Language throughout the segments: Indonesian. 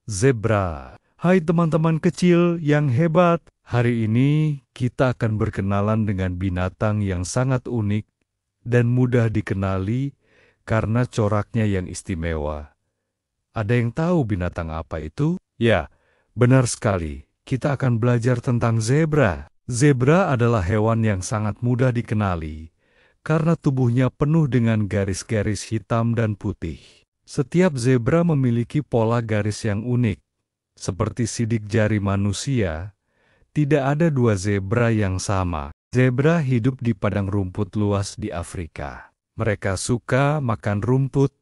Zebra. Hai teman-teman kecil yang hebat, hari ini kita akan berkenalan dengan binatang yang sangat unik dan mudah dikenali karena coraknya yang istimewa. Ada yang tahu binatang apa itu? Ya, benar sekali. Kita akan belajar tentang zebra. Zebra adalah hewan yang sangat mudah dikenali karena tubuhnya penuh dengan garis-garis hitam dan putih. Setiap zebra memiliki pola garis yang unik. Seperti sidik jari manusia, tidak ada dua zebra yang sama. Zebra hidup di padang rumput luas di Afrika. Mereka suka makan rumput,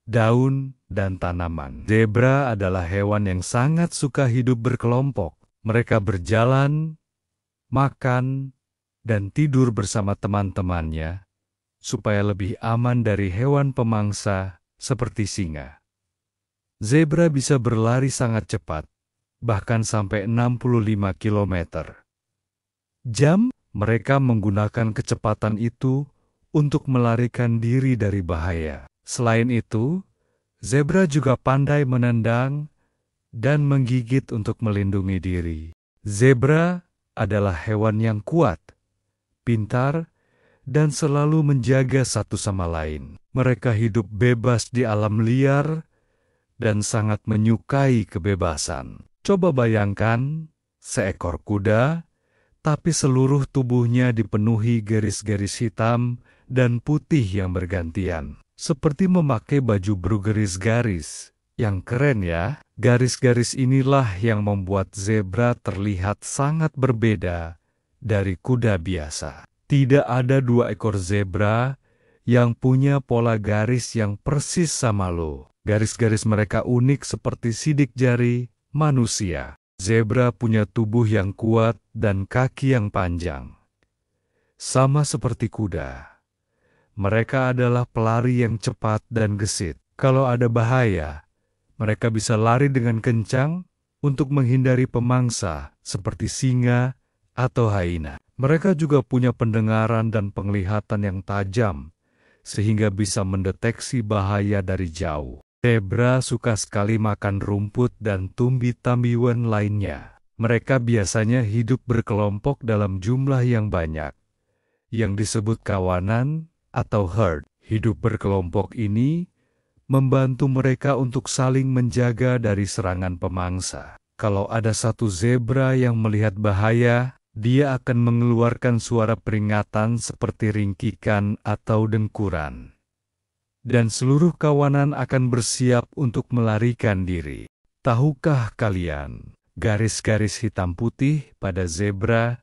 daun, dan tanaman. Zebra adalah hewan yang sangat suka hidup berkelompok. Mereka berjalan, makan, dan tidur bersama teman-temannya supaya lebih aman dari hewan pemangsa seperti singa. Zebra bisa berlari sangat cepat, bahkan sampai 65 km jam. Mereka menggunakan kecepatan itu untuk melarikan diri dari bahaya. Selain itu, zebra juga pandai menendang dan menggigit untuk melindungi diri. Zebra adalah hewan yang kuat, pintar, dan selalu menjaga satu sama lain. Mereka hidup bebas di alam liar dan sangat menyukai kebebasan. Coba bayangkan seekor kuda, tapi seluruh tubuhnya dipenuhi garis-garis hitam dan putih yang bergantian. Seperti memakai baju bergaris-garis. Yang keren ya, garis-garis inilah yang membuat zebra terlihat sangat berbeda dari kuda biasa. Tidak ada dua ekor zebra yang punya pola garis yang persis sama lo. Garis-garis mereka unik seperti sidik jari manusia. Zebra punya tubuh yang kuat dan kaki yang panjang. Sama seperti kuda. Mereka adalah pelari yang cepat dan gesit. Kalau ada bahaya, mereka bisa lari dengan kencang untuk menghindari pemangsa seperti singa atau hyena. Mereka juga punya pendengaran dan penglihatan yang tajam, sehingga bisa mendeteksi bahaya dari jauh. Zebra suka sekali makan rumput dan tumbuh-tumbuhan lainnya. Mereka biasanya hidup berkelompok dalam jumlah yang banyak, yang disebut kawanan atau herd. Hidup berkelompok ini membantu mereka untuk saling menjaga dari serangan pemangsa. Kalau ada satu zebra yang melihat bahaya, dia akan mengeluarkan suara peringatan seperti ringkikan atau dengkuran. Dan seluruh kawanan akan bersiap untuk melarikan diri. Tahukah kalian, garis-garis hitam putih pada zebra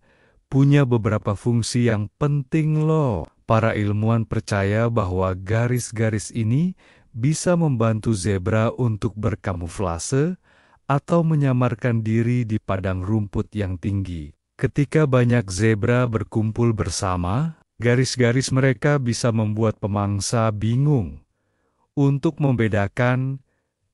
punya beberapa fungsi yang penting loh. Para ilmuwan percaya bahwa garis-garis ini bisa membantu zebra untuk berkamuflase atau menyamarkan diri di padang rumput yang tinggi. Ketika banyak zebra berkumpul bersama, garis-garis mereka bisa membuat pemangsa bingung untuk membedakan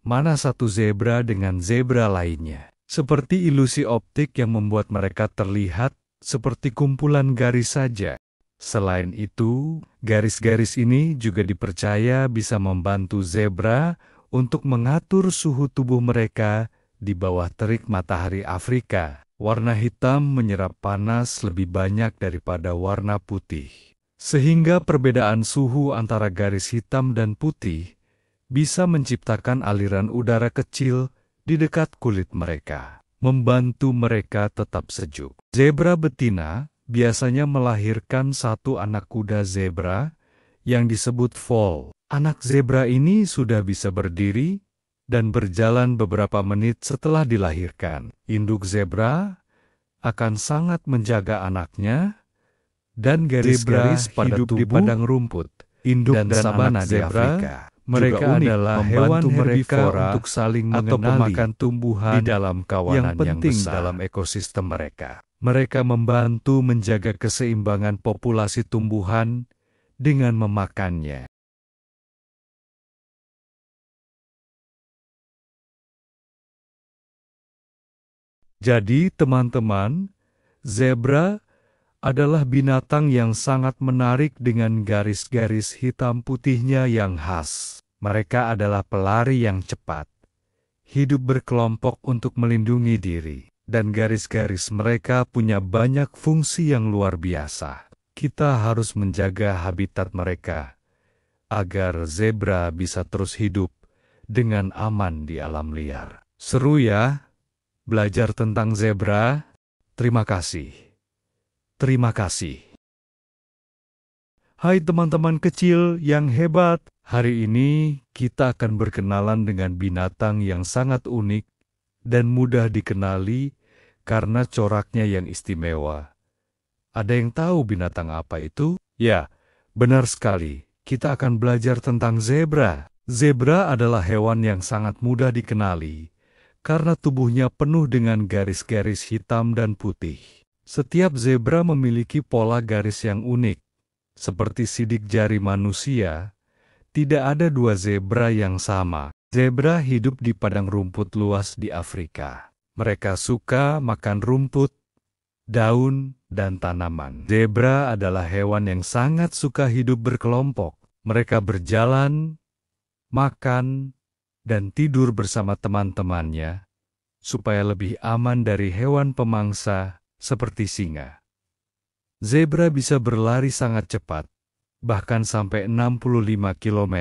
mana satu zebra dengan zebra lainnya. Seperti ilusi optik yang membuat mereka terlihat seperti kumpulan garis saja. Selain itu, garis-garis ini juga dipercaya bisa membantu zebra untuk mengatur suhu tubuh mereka di bawah terik matahari Afrika. Warna hitam menyerap panas lebih banyak daripada warna putih. Sehingga perbedaan suhu antara garis hitam dan putih bisa menciptakan aliran udara kecil di dekat kulit mereka, membantu mereka tetap sejuk. Zebra betina biasanya melahirkan satu anak kuda zebra yang disebut foal. Anak zebra ini sudah bisa berdiri dan berjalan beberapa menit setelah dilahirkan. Induk zebra akan sangat menjaga anaknya, dan garis-garis pada tubuh di padang rumput, induk dan sabana di Afrika. Mereka adalah hewan herbivora untuk saling mengenali atau pemakan tumbuhan di dalam kawanan yang penting dalam ekosistem mereka. Mereka membantu menjaga keseimbangan populasi tumbuhan dengan memakannya. Jadi, teman-teman, zebra adalah binatang yang sangat menarik dengan garis-garis hitam putihnya yang khas. Mereka adalah pelari yang cepat, hidup berkelompok untuk melindungi diri, dan garis-garis mereka punya banyak fungsi yang luar biasa. Kita harus menjaga habitat mereka, agar zebra bisa terus hidup dengan aman di alam liar. Seru ya, belajar tentang zebra? Terima kasih. Terima kasih. Hai teman-teman kecil yang hebat, hari ini kita akan berkenalan dengan binatang yang sangat unik dan mudah dikenali karena coraknya yang istimewa. Ada yang tahu binatang apa itu? Ya, benar sekali. Kita akan belajar tentang zebra. Zebra adalah hewan yang sangat mudah dikenali karena tubuhnya penuh dengan garis-garis hitam dan putih. Setiap zebra memiliki pola garis yang unik. Seperti sidik jari manusia, tidak ada dua zebra yang sama. Zebra hidup di padang rumput luas di Afrika. Mereka suka makan rumput, daun, dan tanaman. Zebra adalah hewan yang sangat suka hidup berkelompok. Mereka berjalan, makan, dan tidur bersama teman-temannya, supaya lebih aman dari hewan pemangsa seperti singa. Zebra bisa berlari sangat cepat, bahkan sampai 65 km.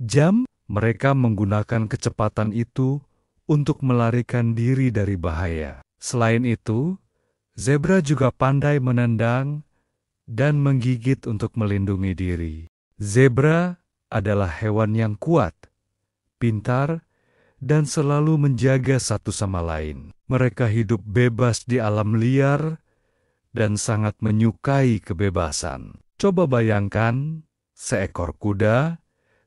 Jam, mereka menggunakan kecepatan itu untuk melarikan diri dari bahaya. Selain itu, zebra juga pandai menendang dan menggigit untuk melindungi diri. Zebra adalah hewan yang kuat, pintar, dan selalu menjaga satu sama lain. Mereka hidup bebas di alam liar dan sangat menyukai kebebasan. Coba bayangkan, seekor kuda,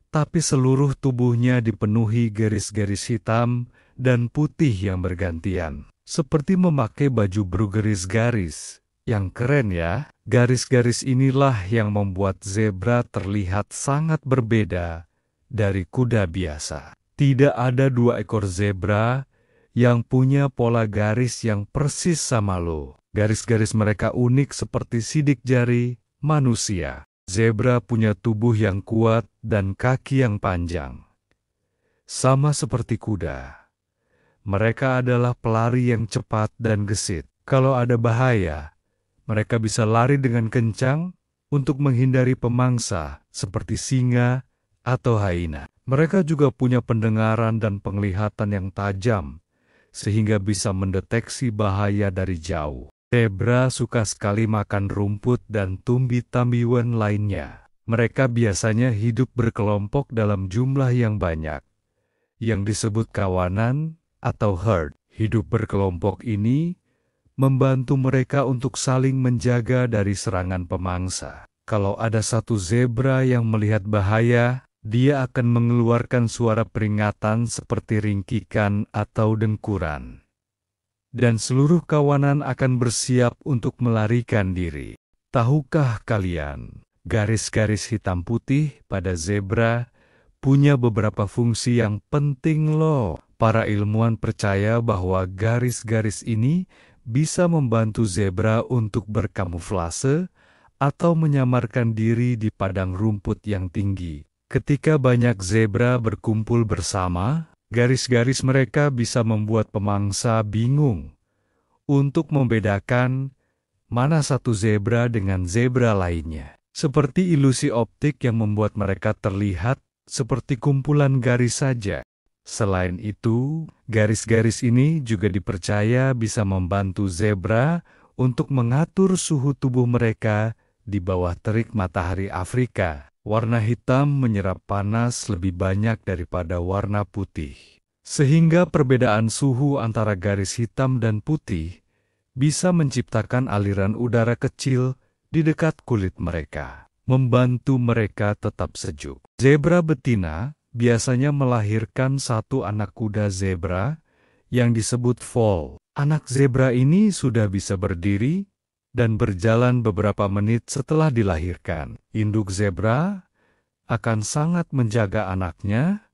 tapi seluruh tubuhnya dipenuhi garis-garis hitam dan putih yang bergantian. Seperti memakai baju bergaris-garis. Yang keren ya, garis-garis inilah yang membuat zebra terlihat sangat berbeda dari kuda biasa. Tidak ada dua ekor zebra yang punya pola garis yang persis sama lo. Garis-garis mereka unik seperti sidik jari manusia. Zebra punya tubuh yang kuat dan kaki yang panjang. Sama seperti kuda. Mereka adalah pelari yang cepat dan gesit. Kalau ada bahaya, mereka bisa lari dengan kencang untuk menghindari pemangsa seperti singa atau hyena. Mereka juga punya pendengaran dan penglihatan yang tajam, sehingga bisa mendeteksi bahaya dari jauh. Zebra suka sekali makan rumput dan tumbuh-tumbuhan lainnya. Mereka biasanya hidup berkelompok dalam jumlah yang banyak, yang disebut kawanan atau herd. Hidup berkelompok ini membantu mereka untuk saling menjaga dari serangan pemangsa. Kalau ada satu zebra yang melihat bahaya, dia akan mengeluarkan suara peringatan seperti ringkikan atau dengkuran. Dan seluruh kawanan akan bersiap untuk melarikan diri. Tahukah kalian, garis-garis hitam putih pada zebra punya beberapa fungsi yang penting loh. Para ilmuwan percaya bahwa garis-garis ini bisa membantu zebra untuk berkamuflase atau menyamarkan diri di padang rumput yang tinggi. Ketika banyak zebra berkumpul bersama, garis-garis mereka bisa membuat pemangsa bingung untuk membedakan mana satu zebra dengan zebra lainnya. Seperti ilusi optik yang membuat mereka terlihat seperti kumpulan garis saja. Selain itu, garis-garis ini juga dipercaya bisa membantu zebra untuk mengatur suhu tubuh mereka di bawah terik matahari Afrika. Warna hitam menyerap panas lebih banyak daripada warna putih. Sehingga perbedaan suhu antara garis hitam dan putih bisa menciptakan aliran udara kecil di dekat kulit mereka, membantu mereka tetap sejuk. Zebra betina biasanya melahirkan satu anak kuda zebra yang disebut foal. Anak zebra ini sudah bisa berdiri dan berjalan beberapa menit setelah dilahirkan. Induk zebra akan sangat menjaga anaknya,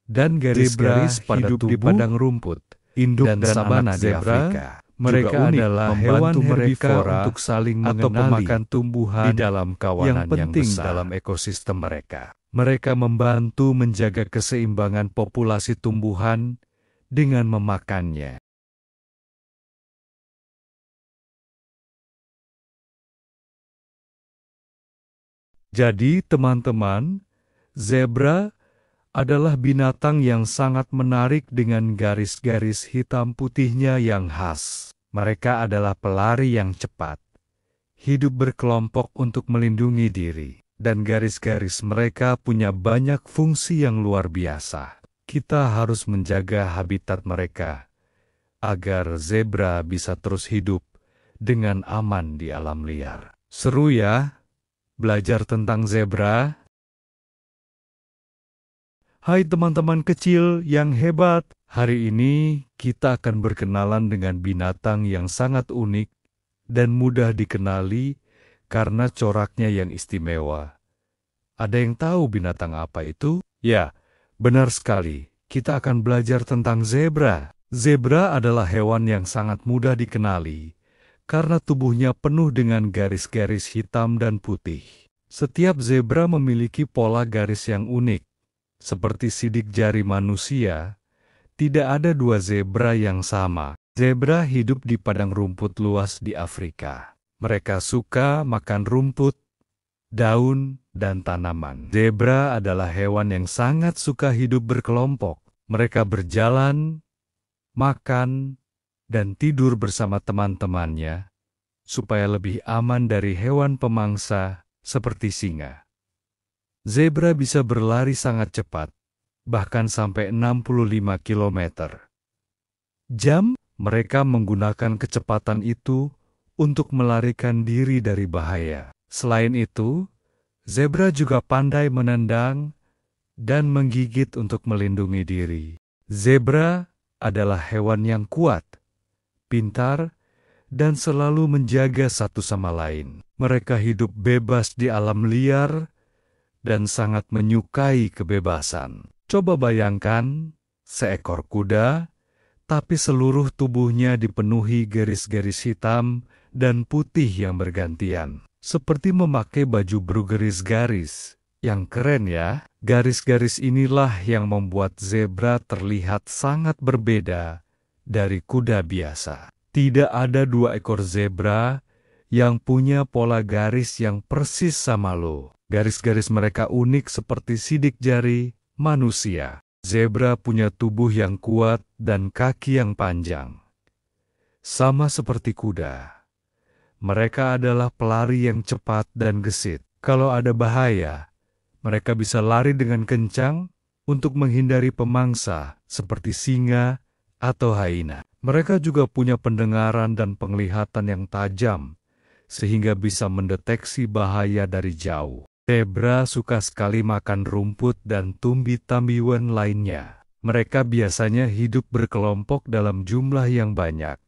dan garis-garis pada hidup di padang rumput, induk dan sabana di Afrika. Mereka unik, adalah membantu hewan mereka herbivora untuk saling atau mengenali pemakan tumbuhan di dalam kawanan yang penting besar. dalam ekosistem mereka. Mereka membantu menjaga keseimbangan populasi tumbuhan dengan memakannya. Jadi, teman-teman, zebra adalah binatang yang sangat menarik dengan garis-garis hitam putihnya yang khas. Mereka adalah pelari yang cepat, hidup berkelompok untuk melindungi diri, dan garis-garis mereka punya banyak fungsi yang luar biasa. Kita harus menjaga habitat mereka agar zebra bisa terus hidup dengan aman di alam liar. Seru ya, belajar tentang zebra? Hai teman-teman kecil yang hebat, hari ini kita akan berkenalan dengan binatang yang sangat unik dan mudah dikenali karena coraknya yang istimewa. Ada yang tahu binatang apa itu? Ya, benar sekali. Kita akan belajar tentang zebra. Zebra adalah hewan yang sangat mudah dikenali karena tubuhnya penuh dengan garis-garis hitam dan putih. Setiap zebra memiliki pola garis yang unik. Seperti sidik jari manusia, tidak ada dua zebra yang sama. Zebra hidup di padang rumput luas di Afrika. Mereka suka makan rumput, daun, dan tanaman. Zebra adalah hewan yang sangat suka hidup berkelompok. Mereka berjalan, makan, dan tidur bersama teman-temannya, supaya lebih aman dari hewan pemangsa seperti singa. Zebra bisa berlari sangat cepat, bahkan sampai 65 km jam. Mereka menggunakan kecepatan itu untuk melarikan diri dari bahaya. Selain itu, zebra juga pandai menendang dan menggigit untuk melindungi diri. Zebra adalah hewan yang kuat, pintar, dan selalu menjaga satu sama lain. Mereka hidup bebas di alam liar dan sangat menyukai kebebasan. Coba bayangkan, seekor kuda, tapi seluruh tubuhnya dipenuhi garis-garis hitam dan putih yang bergantian. Seperti memakai baju bergaris-garis. Yang keren ya, garis-garis inilah yang membuat zebra terlihat sangat berbeda dari kuda biasa. Tidak ada dua ekor zebra yang punya pola garis yang persis sama lo. Garis-garis mereka unik seperti sidik jari manusia. Zebra punya tubuh yang kuat dan kaki yang panjang. Sama seperti kuda. Mereka adalah pelari yang cepat dan gesit. Kalau ada bahaya, mereka bisa lari dengan kencang untuk menghindari pemangsa seperti singa atau hyena. Mereka juga punya pendengaran dan penglihatan yang tajam, sehingga bisa mendeteksi bahaya dari jauh. Zebra suka sekali makan rumput dan tumbuh-tumbuhan lainnya. Mereka biasanya hidup berkelompok dalam jumlah yang banyak,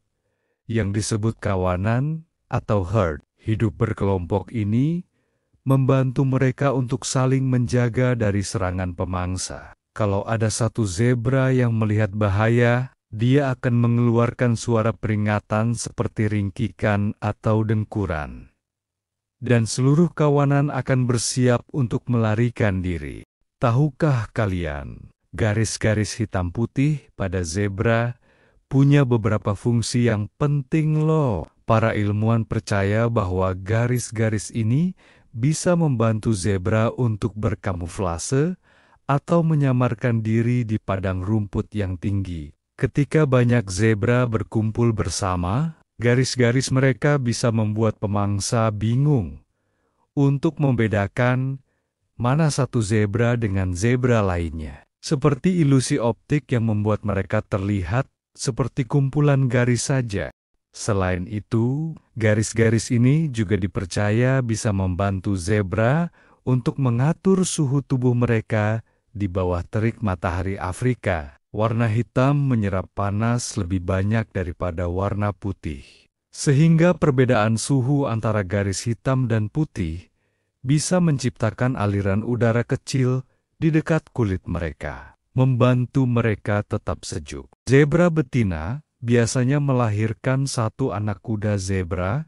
yang disebut kawanan atau herd. Hidup berkelompok ini membantu mereka untuk saling menjaga dari serangan pemangsa. Kalau ada satu zebra yang melihat bahaya, dia akan mengeluarkan suara peringatan seperti ringkikan atau dengkuran. Dan seluruh kawanan akan bersiap untuk melarikan diri. Tahukah kalian, garis-garis hitam putih pada zebra punya beberapa fungsi yang penting loh. Para ilmuwan percaya bahwa garis-garis ini bisa membantu zebra untuk berkamuflase atau menyamarkan diri di padang rumput yang tinggi. Ketika banyak zebra berkumpul bersama, garis-garis mereka bisa membuat pemangsa bingung untuk membedakan mana satu zebra dengan zebra lainnya. Seperti ilusi optik yang membuat mereka terlihat seperti kumpulan garis saja. Selain itu, garis-garis ini juga dipercaya bisa membantu zebra untuk mengatur suhu tubuh mereka di bawah terik matahari Afrika. Warna hitam menyerap panas lebih banyak daripada warna putih. Sehingga perbedaan suhu antara garis hitam dan putih bisa menciptakan aliran udara kecil di dekat kulit mereka, membantu mereka tetap sejuk. Zebra betina biasanya melahirkan satu anak kuda zebra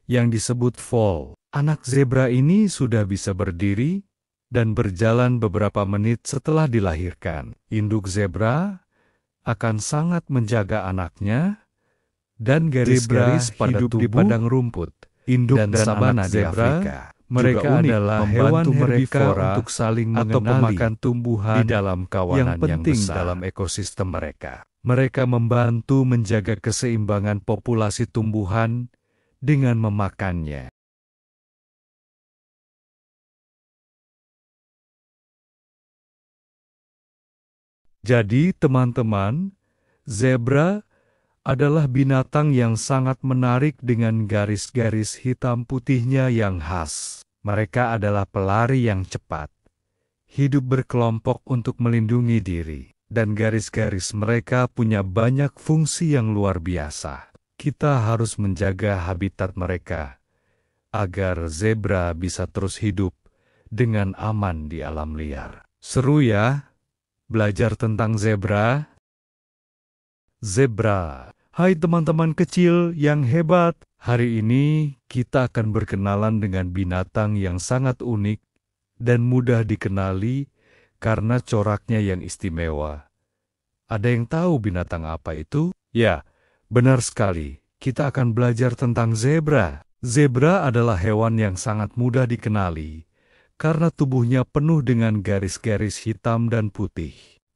yang disebut foal. Anak zebra ini sudah bisa berdiri dan berjalan beberapa menit setelah dilahirkan. Induk zebra akan sangat menjaga anaknya dan garis-garis pada hidup di padang rumput, induk dan sabana di Afrika. Mereka adalah hewan herbivora untuk saling mengenali atau pemakan tumbuhan di dalam kawanan yang penting dalam ekosistem mereka. Mereka membantu menjaga keseimbangan populasi tumbuhan dengan memakannya. Jadi, teman-teman, zebra adalah binatang yang sangat menarik dengan garis-garis hitam putihnya yang khas. Mereka adalah pelari yang cepat, hidup berkelompok untuk melindungi diri, dan garis-garis mereka punya banyak fungsi yang luar biasa. Kita harus menjaga habitat mereka agar zebra bisa terus hidup dengan aman di alam liar. Seru ya, belajar tentang zebra? Zebra. Hai teman-teman kecil yang hebat, hari ini kita akan berkenalan dengan binatang yang sangat unik dan mudah dikenali karena coraknya yang istimewa. Ada yang tahu binatang apa itu? Ya, benar sekali. Kita akan belajar tentang zebra. Zebra adalah hewan yang sangat mudah dikenali karena tubuhnya penuh dengan garis-garis hitam dan putih.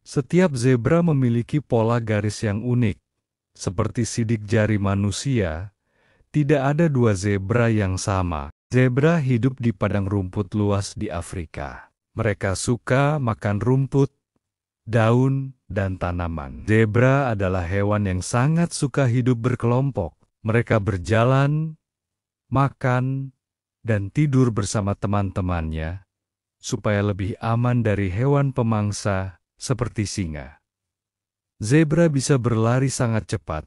Setiap zebra memiliki pola garis yang unik. Seperti sidik jari manusia, tidak ada dua zebra yang sama. Zebra hidup di padang rumput luas di Afrika. Mereka suka makan rumput, daun, dan tanaman. Zebra adalah hewan yang sangat suka hidup berkelompok. Mereka berjalan, makan, dan tidur bersama teman-temannya, supaya lebih aman dari hewan pemangsa seperti singa. Zebra bisa berlari sangat cepat,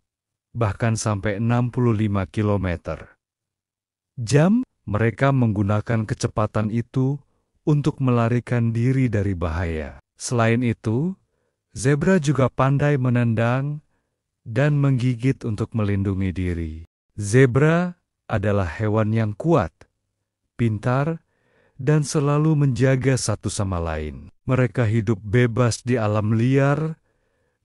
bahkan sampai 65 km jam. Mereka menggunakan kecepatan itu untuk melarikan diri dari bahaya. Selain itu, zebra juga pandai menendang dan menggigit untuk melindungi diri. Zebra adalah hewan yang kuat, pintar, dan selalu menjaga satu sama lain. Mereka hidup bebas di alam liar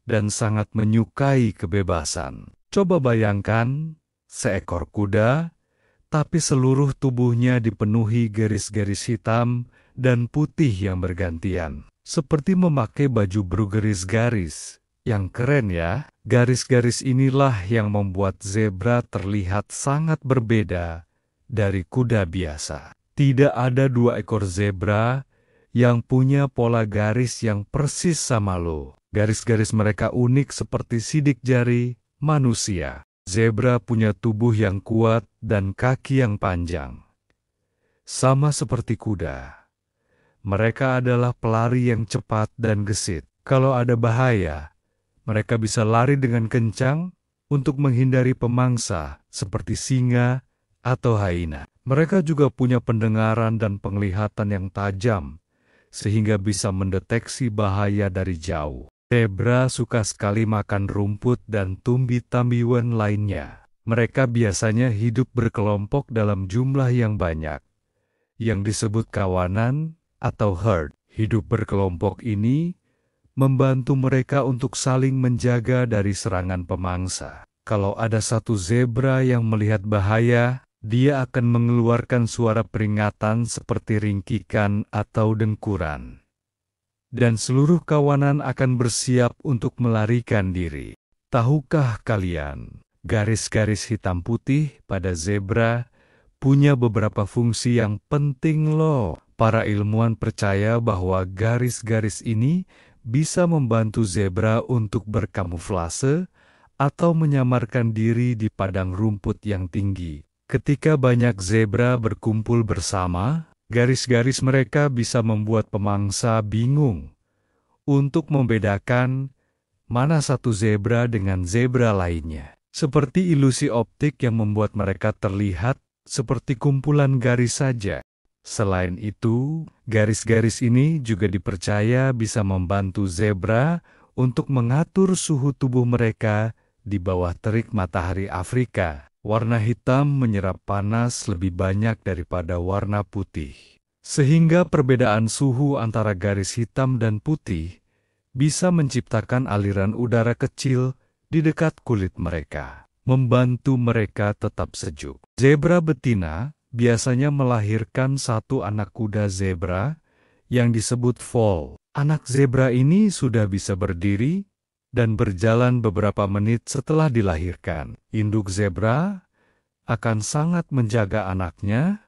dan sangat menyukai kebebasan. Coba bayangkan, seekor kuda, tapi seluruh tubuhnya dipenuhi garis-garis hitam dan putih yang bergantian. Seperti memakai baju bergaris-garis. Yang keren ya, garis-garis inilah yang membuat zebra terlihat sangat berbeda dari kuda biasa. Tidak ada dua ekor zebra yang punya pola garis yang persis sama lo. Garis-garis mereka unik seperti sidik jari manusia. Zebra punya tubuh yang kuat dan kaki yang panjang. Sama seperti kuda. Mereka adalah pelari yang cepat dan gesit. Kalau ada bahaya, mereka bisa lari dengan kencang untuk menghindari pemangsa seperti singa atau hyena. Mereka juga punya pendengaran dan penglihatan yang tajam, sehingga bisa mendeteksi bahaya dari jauh. Zebra suka sekali makan rumput dan tumbuh-tumbuhan lainnya. Mereka biasanya hidup berkelompok dalam jumlah yang banyak, yang disebut kawanan atau herd. Hidup berkelompok ini membantu mereka untuk saling menjaga dari serangan pemangsa. Kalau ada satu zebra yang melihat bahaya, dia akan mengeluarkan suara peringatan seperti ringkikan atau dengkuran. Dan seluruh kawanan akan bersiap untuk melarikan diri. Tahukah kalian, garis-garis hitam putih pada zebra punya beberapa fungsi yang penting loh. Para ilmuwan percaya bahwa garis-garis ini bisa membantu zebra untuk berkamuflase atau menyamarkan diri di padang rumput yang tinggi. Ketika banyak zebra berkumpul bersama, garis-garis mereka bisa membuat pemangsa bingung untuk membedakan mana satu zebra dengan zebra lainnya. Seperti ilusi optik yang membuat mereka terlihat seperti kumpulan garis saja. Selain itu, garis-garis ini juga dipercaya bisa membantu zebra untuk mengatur suhu tubuh mereka di bawah terik matahari Afrika. Warna hitam menyerap panas lebih banyak daripada warna putih. Sehingga perbedaan suhu antara garis hitam dan putih bisa menciptakan aliran udara kecil di dekat kulit mereka, membantu mereka tetap sejuk. Zebra betina biasanya melahirkan satu anak kuda zebra yang disebut foal. Anak zebra ini sudah bisa berdiri dan berjalan beberapa menit setelah dilahirkan. Induk zebra akan sangat menjaga anaknya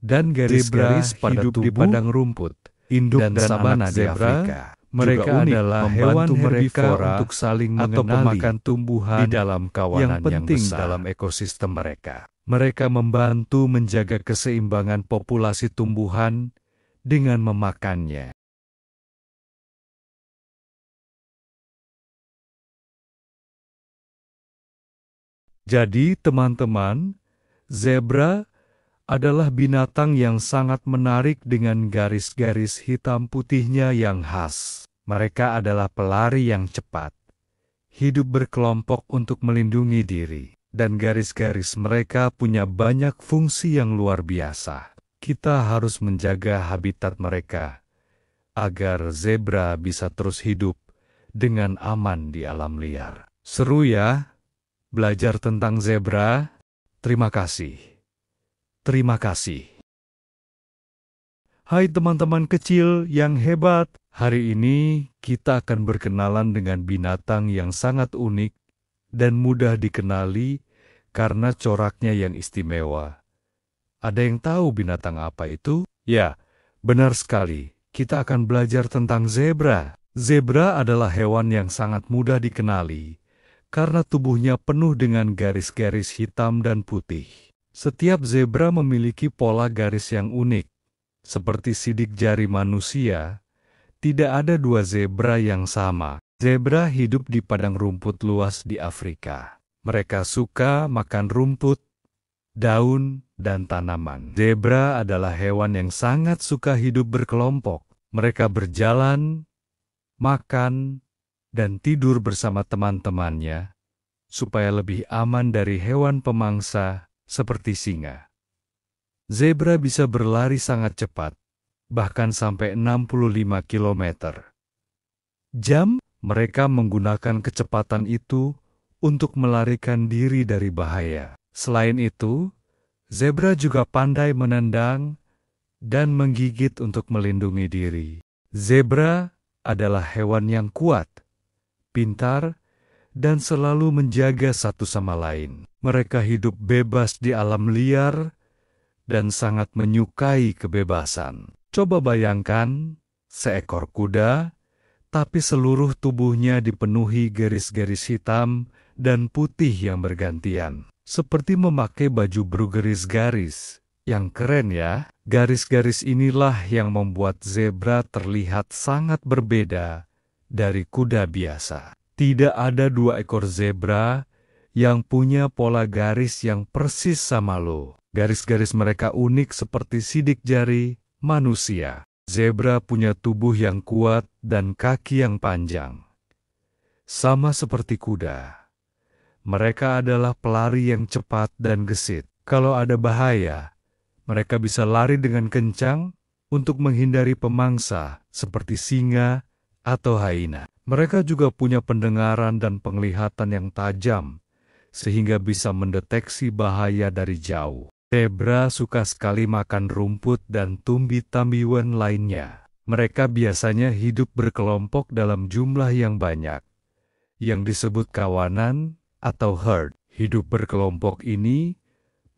dan garis-garis pada tubuh di padang rumput, induk dan sabana di Afrika. Mereka adalah hewan herbivora untuk saling mengenali atau pemakan tumbuhan di dalam kawanan yang penting dalam ekosistem mereka. Mereka membantu menjaga keseimbangan populasi tumbuhan dengan memakannya. Jadi, teman-teman, zebra adalah binatang yang sangat menarik dengan garis-garis hitam putihnya yang khas. Mereka adalah pelari yang cepat, hidup berkelompok untuk melindungi diri, dan garis-garis mereka punya banyak fungsi yang luar biasa. Kita harus menjaga habitat mereka agar zebra bisa terus hidup dengan aman di alam liar. Seru ya? Belajar tentang zebra. Terima kasih. Terima kasih. Hai teman-teman kecil yang hebat. Hari ini kita akan berkenalan dengan binatang yang sangat unik dan mudah dikenali karena coraknya yang istimewa. Ada yang tahu binatang apa itu? Ya, benar sekali. Kita akan belajar tentang zebra. Zebra adalah hewan yang sangat mudah dikenali karena tubuhnya penuh dengan garis-garis hitam dan putih. Setiap zebra memiliki pola garis yang unik. Seperti sidik jari manusia, tidak ada dua zebra yang sama. Zebra hidup di padang rumput luas di Afrika. Mereka suka makan rumput, daun, dan tanaman. Zebra adalah hewan yang sangat suka hidup berkelompok. Mereka berjalan, makan, dan tidur bersama teman-temannya, supaya lebih aman dari hewan pemangsa seperti singa. Zebra bisa berlari sangat cepat, bahkan sampai 65 km jam. Mereka menggunakan kecepatan itu untuk melarikan diri dari bahaya. Selain itu, zebra juga pandai menendang dan menggigit untuk melindungi diri. Zebra adalah hewan yang kuat, pintar, dan selalu menjaga satu sama lain. Mereka hidup bebas di alam liar dan sangat menyukai kebebasan. Coba bayangkan, seekor kuda, tapi seluruh tubuhnya dipenuhi garis-garis hitam dan putih yang bergantian. Seperti memakai baju bergaris-garis. Yang keren ya, garis-garis inilah yang membuat zebra terlihat sangat berbeda dari kuda biasa. Tidak ada dua ekor zebra yang punya pola garis yang persis sama lo. Garis-garis mereka unik seperti sidik jari manusia. Zebra punya tubuh yang kuat dan kaki yang panjang. Sama seperti kuda. Mereka adalah pelari yang cepat dan gesit. Kalau ada bahaya, mereka bisa lari dengan kencang untuk menghindari pemangsa seperti singa atau hyena. Mereka juga punya pendengaran dan penglihatan yang tajam, sehingga bisa mendeteksi bahaya dari jauh. Zebra suka sekali makan rumput dan tumbuh-tumbuhan lainnya. Mereka biasanya hidup berkelompok dalam jumlah yang banyak, yang disebut kawanan atau herd. Hidup berkelompok ini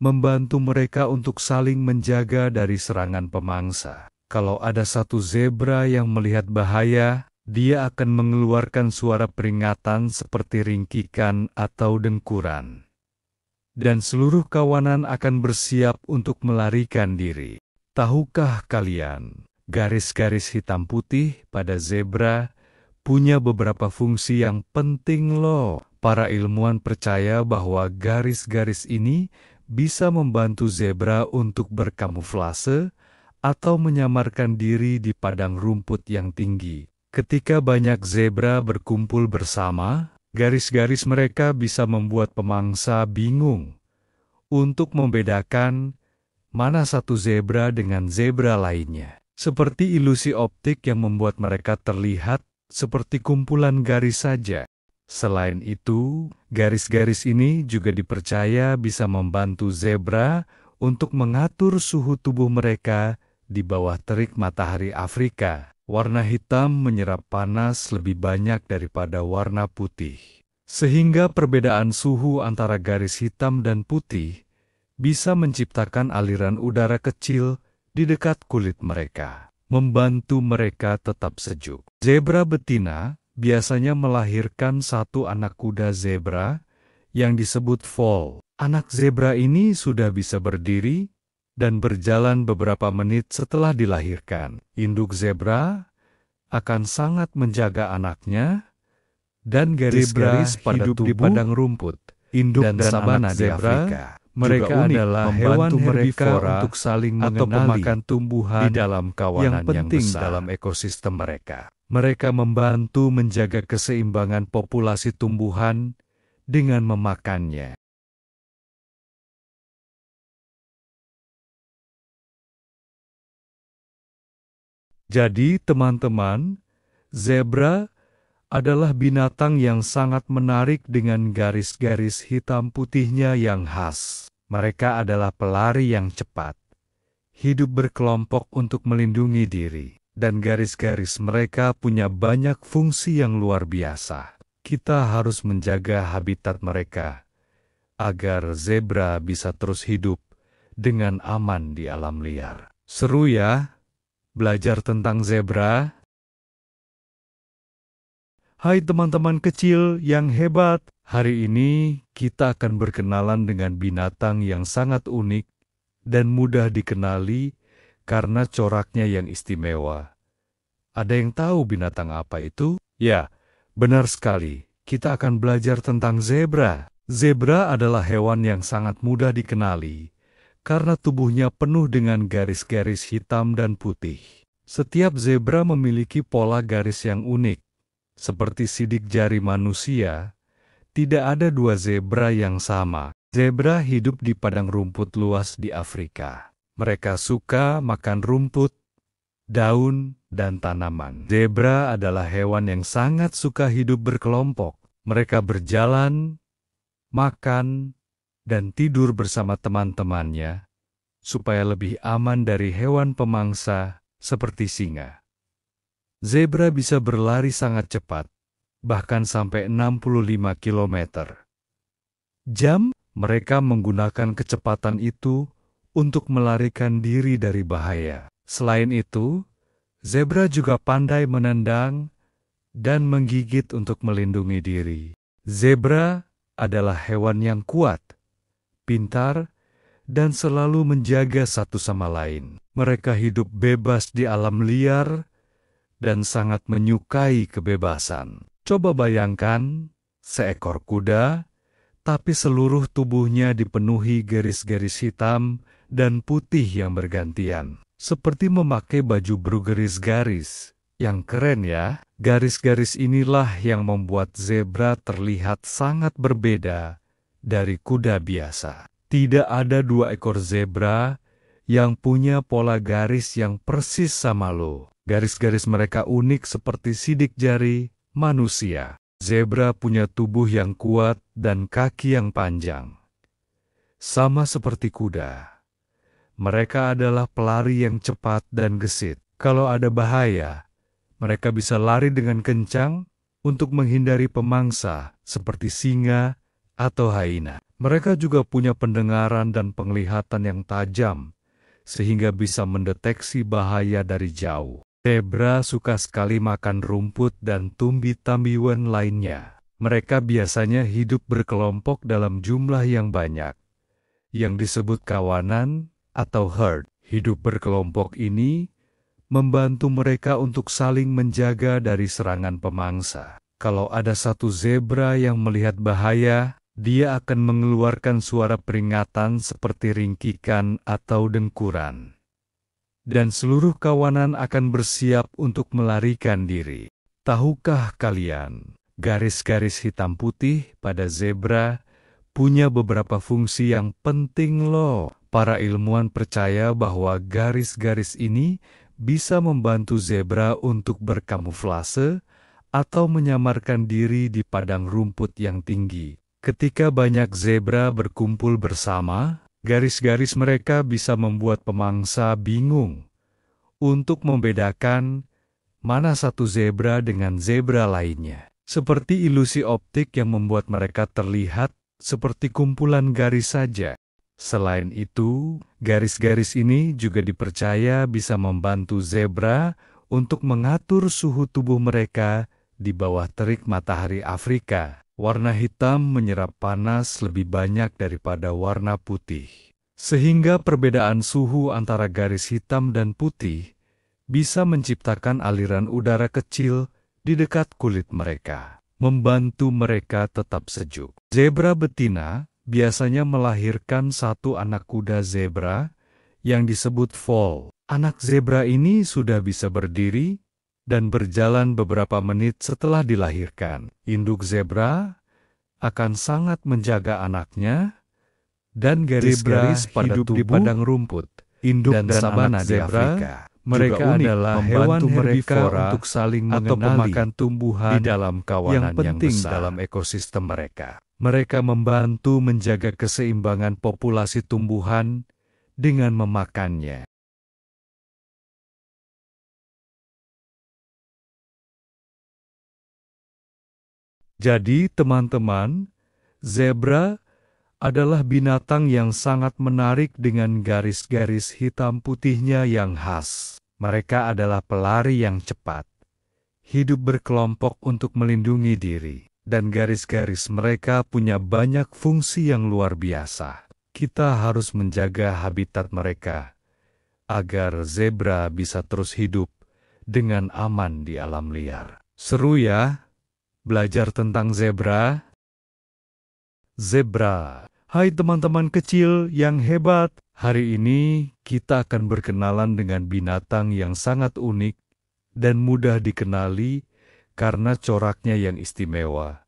membantu mereka untuk saling menjaga dari serangan pemangsa. Kalau ada satu zebra yang melihat bahaya, dia akan mengeluarkan suara peringatan seperti ringkikan atau dengkuran. Dan seluruh kawanan akan bersiap untuk melarikan diri. Tahukah kalian, garis-garis hitam putih pada zebra punya beberapa fungsi yang penting loh. Para ilmuwan percaya bahwa garis-garis ini bisa membantu zebra untuk berkamuflase atau menyamarkan diri di padang rumput yang tinggi. Ketika banyak zebra berkumpul bersama, Garis-garis mereka bisa membuat pemangsa bingung untuk membedakan mana satu zebra dengan zebra lainnya. Seperti ilusi optik yang membuat mereka terlihat seperti kumpulan garis saja. Selain itu, garis-garis ini juga dipercaya bisa membantu zebra untuk mengatur suhu tubuh mereka di bawah terik matahari Afrika. Warna hitam menyerap panas lebih banyak daripada warna putih. Sehingga perbedaan suhu antara garis hitam dan putih bisa menciptakan aliran udara kecil di dekat kulit mereka, membantu mereka tetap sejuk. Zebra betina biasanya melahirkan satu anak kuda zebra yang disebut foal. Anak zebra ini sudah bisa berdiri dan berjalan beberapa menit setelah dilahirkan. Induk zebra akan sangat menjaga anaknya dan garis-garis pada tubuh di padang rumput, induk dan sabana di Afrika. Mereka adalah hewan herbivora untuk saling mengenali atau pemakan tumbuhan di dalam kawanan yang penting dalam ekosistem mereka. Mereka membantu menjaga keseimbangan populasi tumbuhan dengan memakannya. Jadi, teman-teman, zebra adalah binatang yang sangat menarik dengan garis-garis hitam putihnya yang khas. Mereka adalah pelari yang cepat, hidup berkelompok untuk melindungi diri, dan garis-garis mereka punya banyak fungsi yang luar biasa. Kita harus menjaga habitat mereka agar zebra bisa terus hidup dengan aman di alam liar. Seru ya, belajar tentang zebra? Hai teman-teman kecil yang hebat, hari ini kita akan berkenalan dengan binatang yang sangat unik dan mudah dikenali karena coraknya yang istimewa. Ada yang tahu binatang apa itu? Ya, benar sekali. Kita akan belajar tentang zebra. Zebra adalah hewan yang sangat mudah dikenali karena tubuhnya penuh dengan garis-garis hitam dan putih. Setiap zebra memiliki pola garis yang unik. Seperti sidik jari manusia, tidak ada dua zebra yang sama. Zebra hidup di padang rumput luas di Afrika. Mereka suka makan rumput, daun, dan tanaman. Zebra adalah hewan yang sangat suka hidup berkelompok. Mereka berjalan, makan, dan tidur bersama teman-temannya, supaya lebih aman dari hewan pemangsa seperti singa. Zebra bisa berlari sangat cepat, bahkan sampai 65 km jam. Mereka menggunakan kecepatan itu untuk melarikan diri dari bahaya. Selain itu, zebra juga pandai menendang dan menggigit untuk melindungi diri. Zebra adalah hewan yang kuat, pintar, dan selalu menjaga satu sama lain. Mereka hidup bebas di alam liar dan sangat menyukai kebebasan. Coba bayangkan, seekor kuda, tapi seluruh tubuhnya dipenuhi garis-garis hitam dan putih yang bergantian. Seperti memakai baju bergaris-garis. Yang keren ya, garis-garis inilah yang membuat zebra terlihat sangat berbeda dari kuda biasa. Tidak ada dua ekor zebra yang punya pola garis yang persis sama lo. Garis-garis mereka unik seperti sidik jari manusia. Zebra punya tubuh yang kuat dan kaki yang panjang. Sama seperti kuda. Mereka adalah pelari yang cepat dan gesit. Kalau ada bahaya, mereka bisa lari dengan kencang untuk menghindari pemangsa seperti singa atau hyena. Mereka juga punya pendengaran dan penglihatan yang tajam, sehingga bisa mendeteksi bahaya dari jauh. Zebra suka sekali makan rumput dan tumbuh-tumbuhan lainnya. Mereka biasanya hidup berkelompok dalam jumlah yang banyak, yang disebut kawanan atau herd. Hidup berkelompok ini membantu mereka untuk saling menjaga dari serangan pemangsa. Kalau ada satu zebra yang melihat bahaya, dia akan mengeluarkan suara peringatan seperti ringkikan atau dengkuran. Dan seluruh kawanan akan bersiap untuk melarikan diri. Tahukah kalian Garis-garis hitam putih pada zebra punya beberapa fungsi yang penting loh. Para ilmuwan percaya bahwa garis-garis ini bisa membantu zebra untuk berkamuflase atau menyamarkan diri di padang rumput yang tinggi. Ketika banyak zebra berkumpul bersama, garis-garis mereka bisa membuat pemangsa bingung untuk membedakan mana satu zebra dengan zebra lainnya. Seperti ilusi optik yang membuat mereka terlihat seperti kumpulan garis saja. Selain itu, garis-garis ini juga dipercaya bisa membantu zebra untuk mengatur suhu tubuh mereka di bawah terik matahari Afrika. Warna hitam menyerap panas lebih banyak daripada warna putih. Sehingga perbedaan suhu antara garis hitam dan putih bisa menciptakan aliran udara kecil di dekat kulit mereka, membantu mereka tetap sejuk. Zebra betina biasanya melahirkan satu anak kuda zebra yang disebut foal. Anak zebra ini sudah bisa berdiri dan berjalan beberapa menit setelah dilahirkan. Induk zebra akan sangat menjaga anaknya dan garis-garis pada tubuh di padang rumput, induk dan sabana di Afrika. Mereka adalah hewan herbivora untuk saling mengenali atau pemakan tumbuhan di dalam kawanan yang penting dalam ekosistem mereka. Mereka membantu menjaga keseimbangan populasi tumbuhan dengan memakannya. Jadi, teman-teman, zebra adalah binatang yang sangat menarik dengan garis-garis hitam putihnya yang khas. Mereka adalah pelari yang cepat, hidup berkelompok untuk melindungi diri, dan garis-garis mereka punya banyak fungsi yang luar biasa. Kita harus menjaga habitat mereka agar zebra bisa terus hidup dengan aman di alam liar. Seru ya? Belajar tentang zebra. Zebra. Hai teman-teman kecil yang hebat. Hari ini kita akan berkenalan dengan binatang yang sangat unik dan mudah dikenali karena coraknya yang istimewa.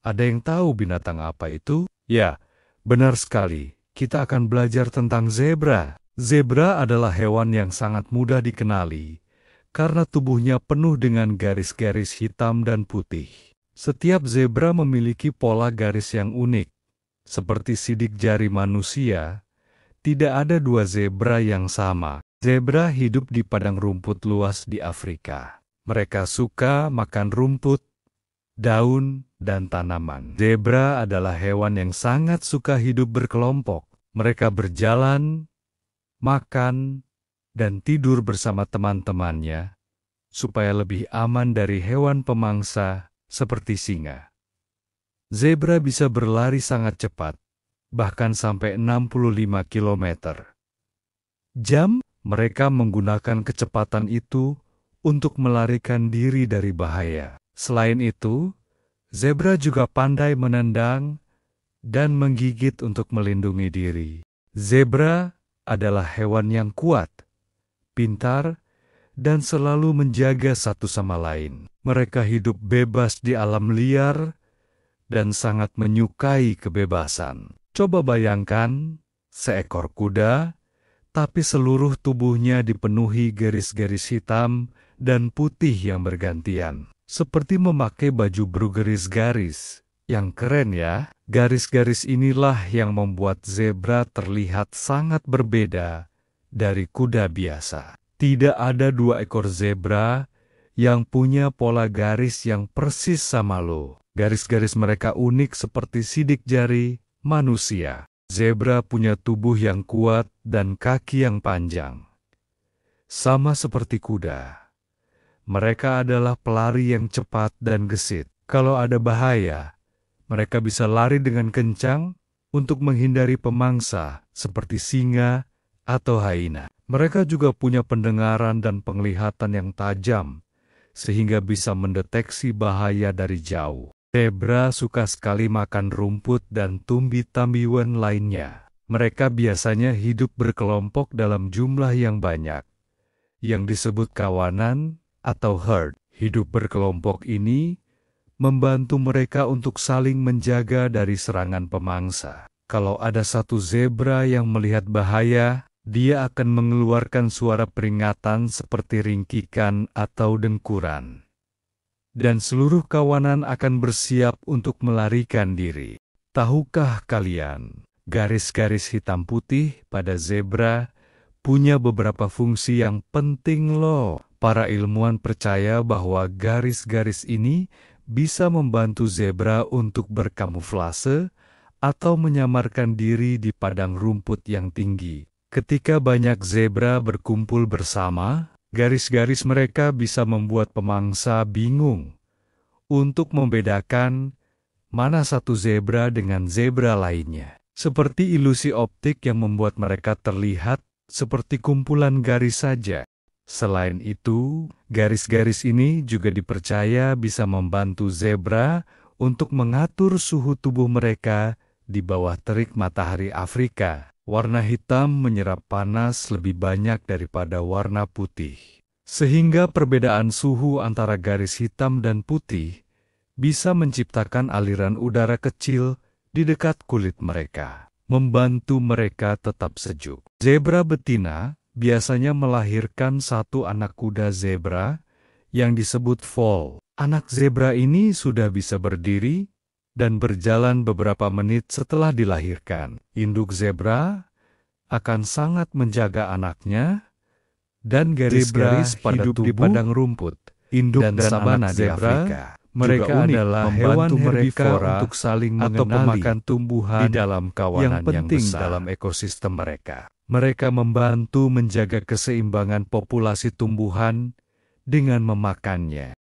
Ada yang tahu binatang apa itu? Ya, benar sekali. Kita akan belajar tentang zebra. Zebra adalah hewan yang sangat mudah dikenali karena tubuhnya penuh dengan garis-garis hitam dan putih. Setiap zebra memiliki pola garis yang unik. Seperti sidik jari manusia, tidak ada dua zebra yang sama. Zebra hidup di padang rumput luas di Afrika. Mereka suka makan rumput, daun, dan tanaman. Zebra adalah hewan yang sangat suka hidup berkelompok. Mereka berjalan, makan, dan tidur bersama teman-temannya, supaya lebih aman dari hewan pemangsa seperti singa. Zebra bisa berlari sangat cepat, bahkan sampai 65 km jam. Mereka menggunakan kecepatan itu untuk melarikan diri dari bahaya. Selain itu, zebra juga pandai menendang dan menggigit untuk melindungi diri. Zebra adalah hewan yang kuat, pintar, dan selalu menjaga satu sama lain. Mereka hidup bebas di alam liar dan sangat menyukai kebebasan. Coba bayangkan, seekor kuda, tapi seluruh tubuhnya dipenuhi garis-garis hitam dan putih yang bergantian. Seperti memakai baju bergaris-garis. Yang keren ya, garis-garis inilah yang membuat zebra terlihat sangat berbeda dari kuda biasa. Tidak ada dua ekor zebra yang punya pola garis yang persis sama lo. Garis-garis mereka unik seperti sidik jari manusia. Zebra punya tubuh yang kuat dan kaki yang panjang. Sama seperti kuda. Mereka adalah pelari yang cepat dan gesit. Kalau ada bahaya, mereka bisa lari dengan kencang untuk menghindari pemangsa seperti singa atau hyena. Mereka juga punya pendengaran dan penglihatan yang tajam, sehingga bisa mendeteksi bahaya dari jauh. Zebra suka sekali makan rumput dan tumbuh-tumbuhan lainnya. Mereka biasanya hidup berkelompok dalam jumlah yang banyak, yang disebut kawanan atau herd. Hidup berkelompok ini membantu mereka untuk saling menjaga dari serangan pemangsa. Kalau ada satu zebra yang melihat bahaya, dia akan mengeluarkan suara peringatan seperti ringkikan atau dengkuran. Dan seluruh kawanan akan bersiap untuk melarikan diri. Tahukah kalian, garis-garis hitam putih pada zebra punya beberapa fungsi yang penting loh. Para ilmuwan percaya bahwa garis-garis ini bisa membantu zebra untuk berkamuflase atau menyamarkan diri di padang rumput yang tinggi. Ketika banyak zebra berkumpul bersama, garis-garis mereka bisa membuat pemangsa bingung untuk membedakan mana satu zebra dengan zebra lainnya. Seperti ilusi optik yang membuat mereka terlihat seperti kumpulan garis saja. Selain itu, garis-garis ini juga dipercaya bisa membantu zebra untuk mengatur suhu tubuh mereka di bawah terik matahari Afrika. Warna hitam menyerap panas lebih banyak daripada warna putih. Sehingga perbedaan suhu antara garis hitam dan putih bisa menciptakan aliran udara kecil di dekat kulit mereka, membantu mereka tetap sejuk. Zebra betina biasanya melahirkan satu anak kuda zebra yang disebut foal. Anak zebra ini sudah bisa berdiri dan berjalan beberapa menit setelah dilahirkan. Induk zebra akan sangat menjaga anaknya dan garis-garis pada tubuh di padang rumput, induk dan sabana di Afrika. Mereka adalah hewan herbivora untuk saling mengenali atau pemakan tumbuhan di dalam kawanan yang penting dalam ekosistem mereka. Mereka membantu menjaga keseimbangan populasi tumbuhan dengan memakannya.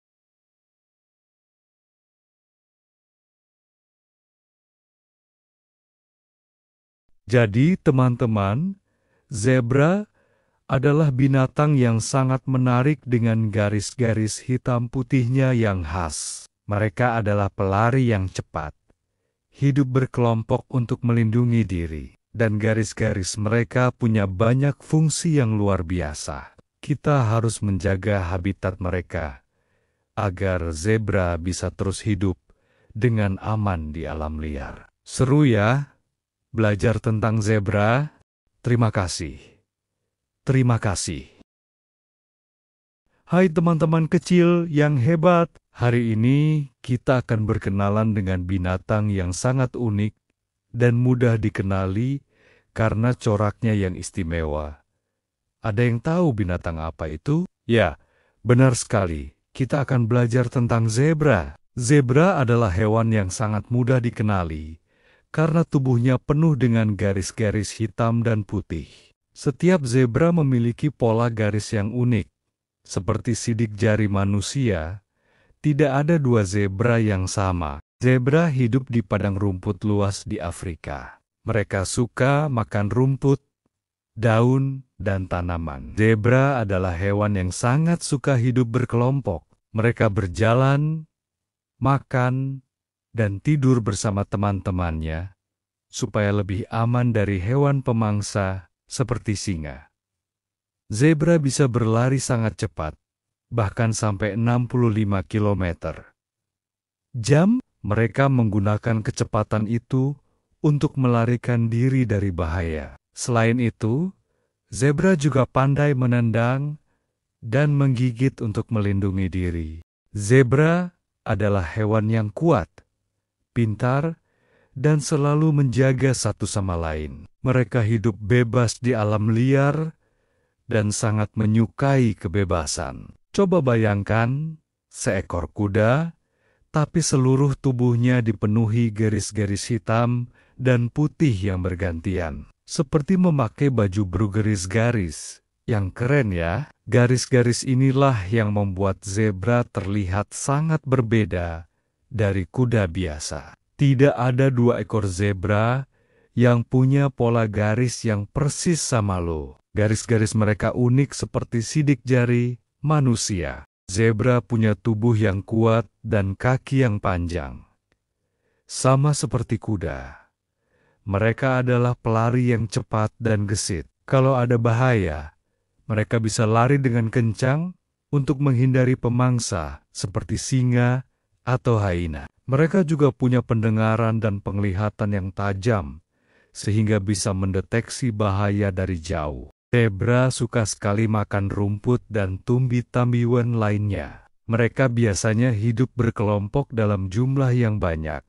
Jadi, teman-teman, zebra adalah binatang yang sangat menarik dengan garis-garis hitam putihnya yang khas. Mereka adalah pelari yang cepat, hidup berkelompok untuk melindungi diri, dan garis-garis mereka punya banyak fungsi yang luar biasa. Kita harus menjaga habitat mereka, agar zebra bisa terus hidup dengan aman di alam liar. Seru ya, belajar tentang zebra? Terima kasih. Terima kasih. Hai teman-teman kecil yang hebat, hari ini kita akan berkenalan dengan binatang yang sangat unik dan mudah dikenali karena coraknya yang istimewa. Ada yang tahu binatang apa itu? Ya, benar sekali. Kita akan belajar tentang zebra. Zebra adalah hewan yang sangat mudah dikenali karena tubuhnya penuh dengan garis-garis hitam dan putih. Setiap zebra memiliki pola garis yang unik. Seperti sidik jari manusia, tidak ada dua zebra yang sama. Zebra hidup di padang rumput luas di Afrika. Mereka suka makan rumput, daun, dan tanaman. Zebra adalah hewan yang sangat suka hidup berkelompok. Mereka berjalan, makan, dan tidur bersama teman-temannya, supaya lebih aman dari hewan pemangsa seperti singa. Zebra bisa berlari sangat cepat, bahkan sampai 65 km jam. Mereka menggunakan kecepatan itu untuk melarikan diri dari bahaya. Selain itu, zebra juga pandai menendang dan menggigit untuk melindungi diri. Zebra adalah hewan yang kuat, pintar, dan selalu menjaga satu sama lain. Mereka hidup bebas di alam liar dan sangat menyukai kebebasan. Coba bayangkan, seekor kuda, tapi seluruh tubuhnya dipenuhi garis-garis hitam dan putih yang bergantian. Seperti memakai baju bergaris-garis. Yang keren ya, garis-garis inilah yang membuat zebra terlihat sangat berbeda dari kuda biasa. Tidak ada dua ekor zebra yang punya pola garis yang persis sama lo. Garis-garis mereka unik seperti sidik jari manusia. Zebra punya tubuh yang kuat dan kaki yang panjang. Sama seperti kuda. Mereka adalah pelari yang cepat dan gesit. Kalau ada bahaya, mereka bisa lari dengan kencang untuk menghindari pemangsa seperti singa atau hyena. Mereka juga punya pendengaran dan penglihatan yang tajam, sehingga bisa mendeteksi bahaya dari jauh. Zebra suka sekali makan rumput dan tumbuh-tumbuhan lainnya. Mereka biasanya hidup berkelompok dalam jumlah yang banyak,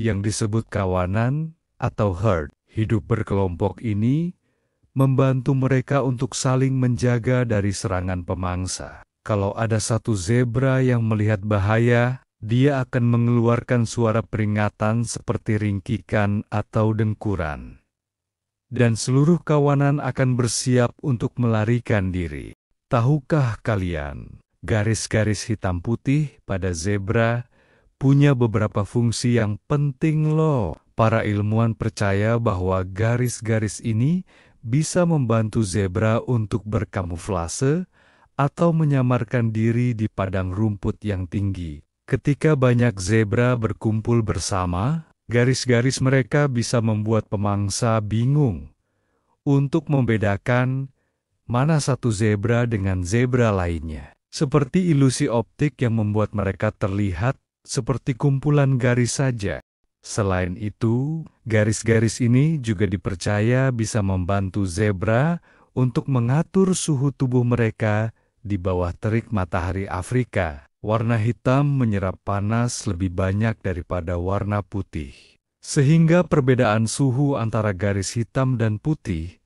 yang disebut kawanan atau herd. Hidup berkelompok ini membantu mereka untuk saling menjaga dari serangan pemangsa. Kalau ada satu zebra yang melihat bahaya, dia akan mengeluarkan suara peringatan seperti ringkikan atau dengkuran. Dan seluruh kawanan akan bersiap untuk melarikan diri. Tahukah kalian, garis-garis hitam putih pada zebra punya beberapa fungsi yang penting loh. Para ilmuwan percaya bahwa garis-garis ini bisa membantu zebra untuk berkamuflase atau menyamarkan diri di padang rumput yang tinggi. Ketika banyak zebra berkumpul bersama, garis-garis mereka bisa membuat pemangsa bingung untuk membedakan mana satu zebra dengan zebra lainnya. Seperti ilusi optik yang membuat mereka terlihat seperti kumpulan garis saja. Selain itu, garis-garis ini juga dipercaya bisa membantu zebra untuk mengatur suhu tubuh mereka di bawah terik matahari Afrika. Warna hitam menyerap panas lebih banyak daripada warna putih. Sehingga perbedaan suhu antara garis hitam dan putih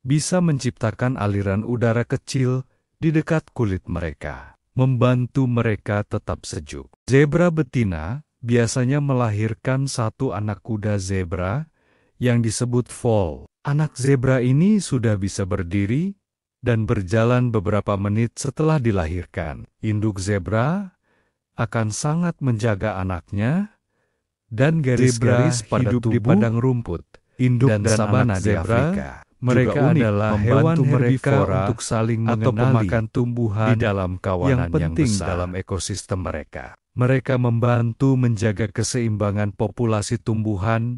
bisa menciptakan aliran udara kecil di dekat kulit mereka, membantu mereka tetap sejuk. Zebra betina biasanya melahirkan satu anak kuda zebra yang disebut foal. Anak zebra ini sudah bisa berdiri dan berjalan beberapa menit setelah dilahirkan. Induk zebra akan sangat menjaga anaknya, dan garis-garis pada tubuh di padang rumput, induk dan sabana di Afrika. Mereka adalah hewan herbivora untuk saling mengenali atau pemakan tumbuhan di dalam kawanan yang penting dalam ekosistem mereka. Mereka membantu menjaga keseimbangan populasi tumbuhan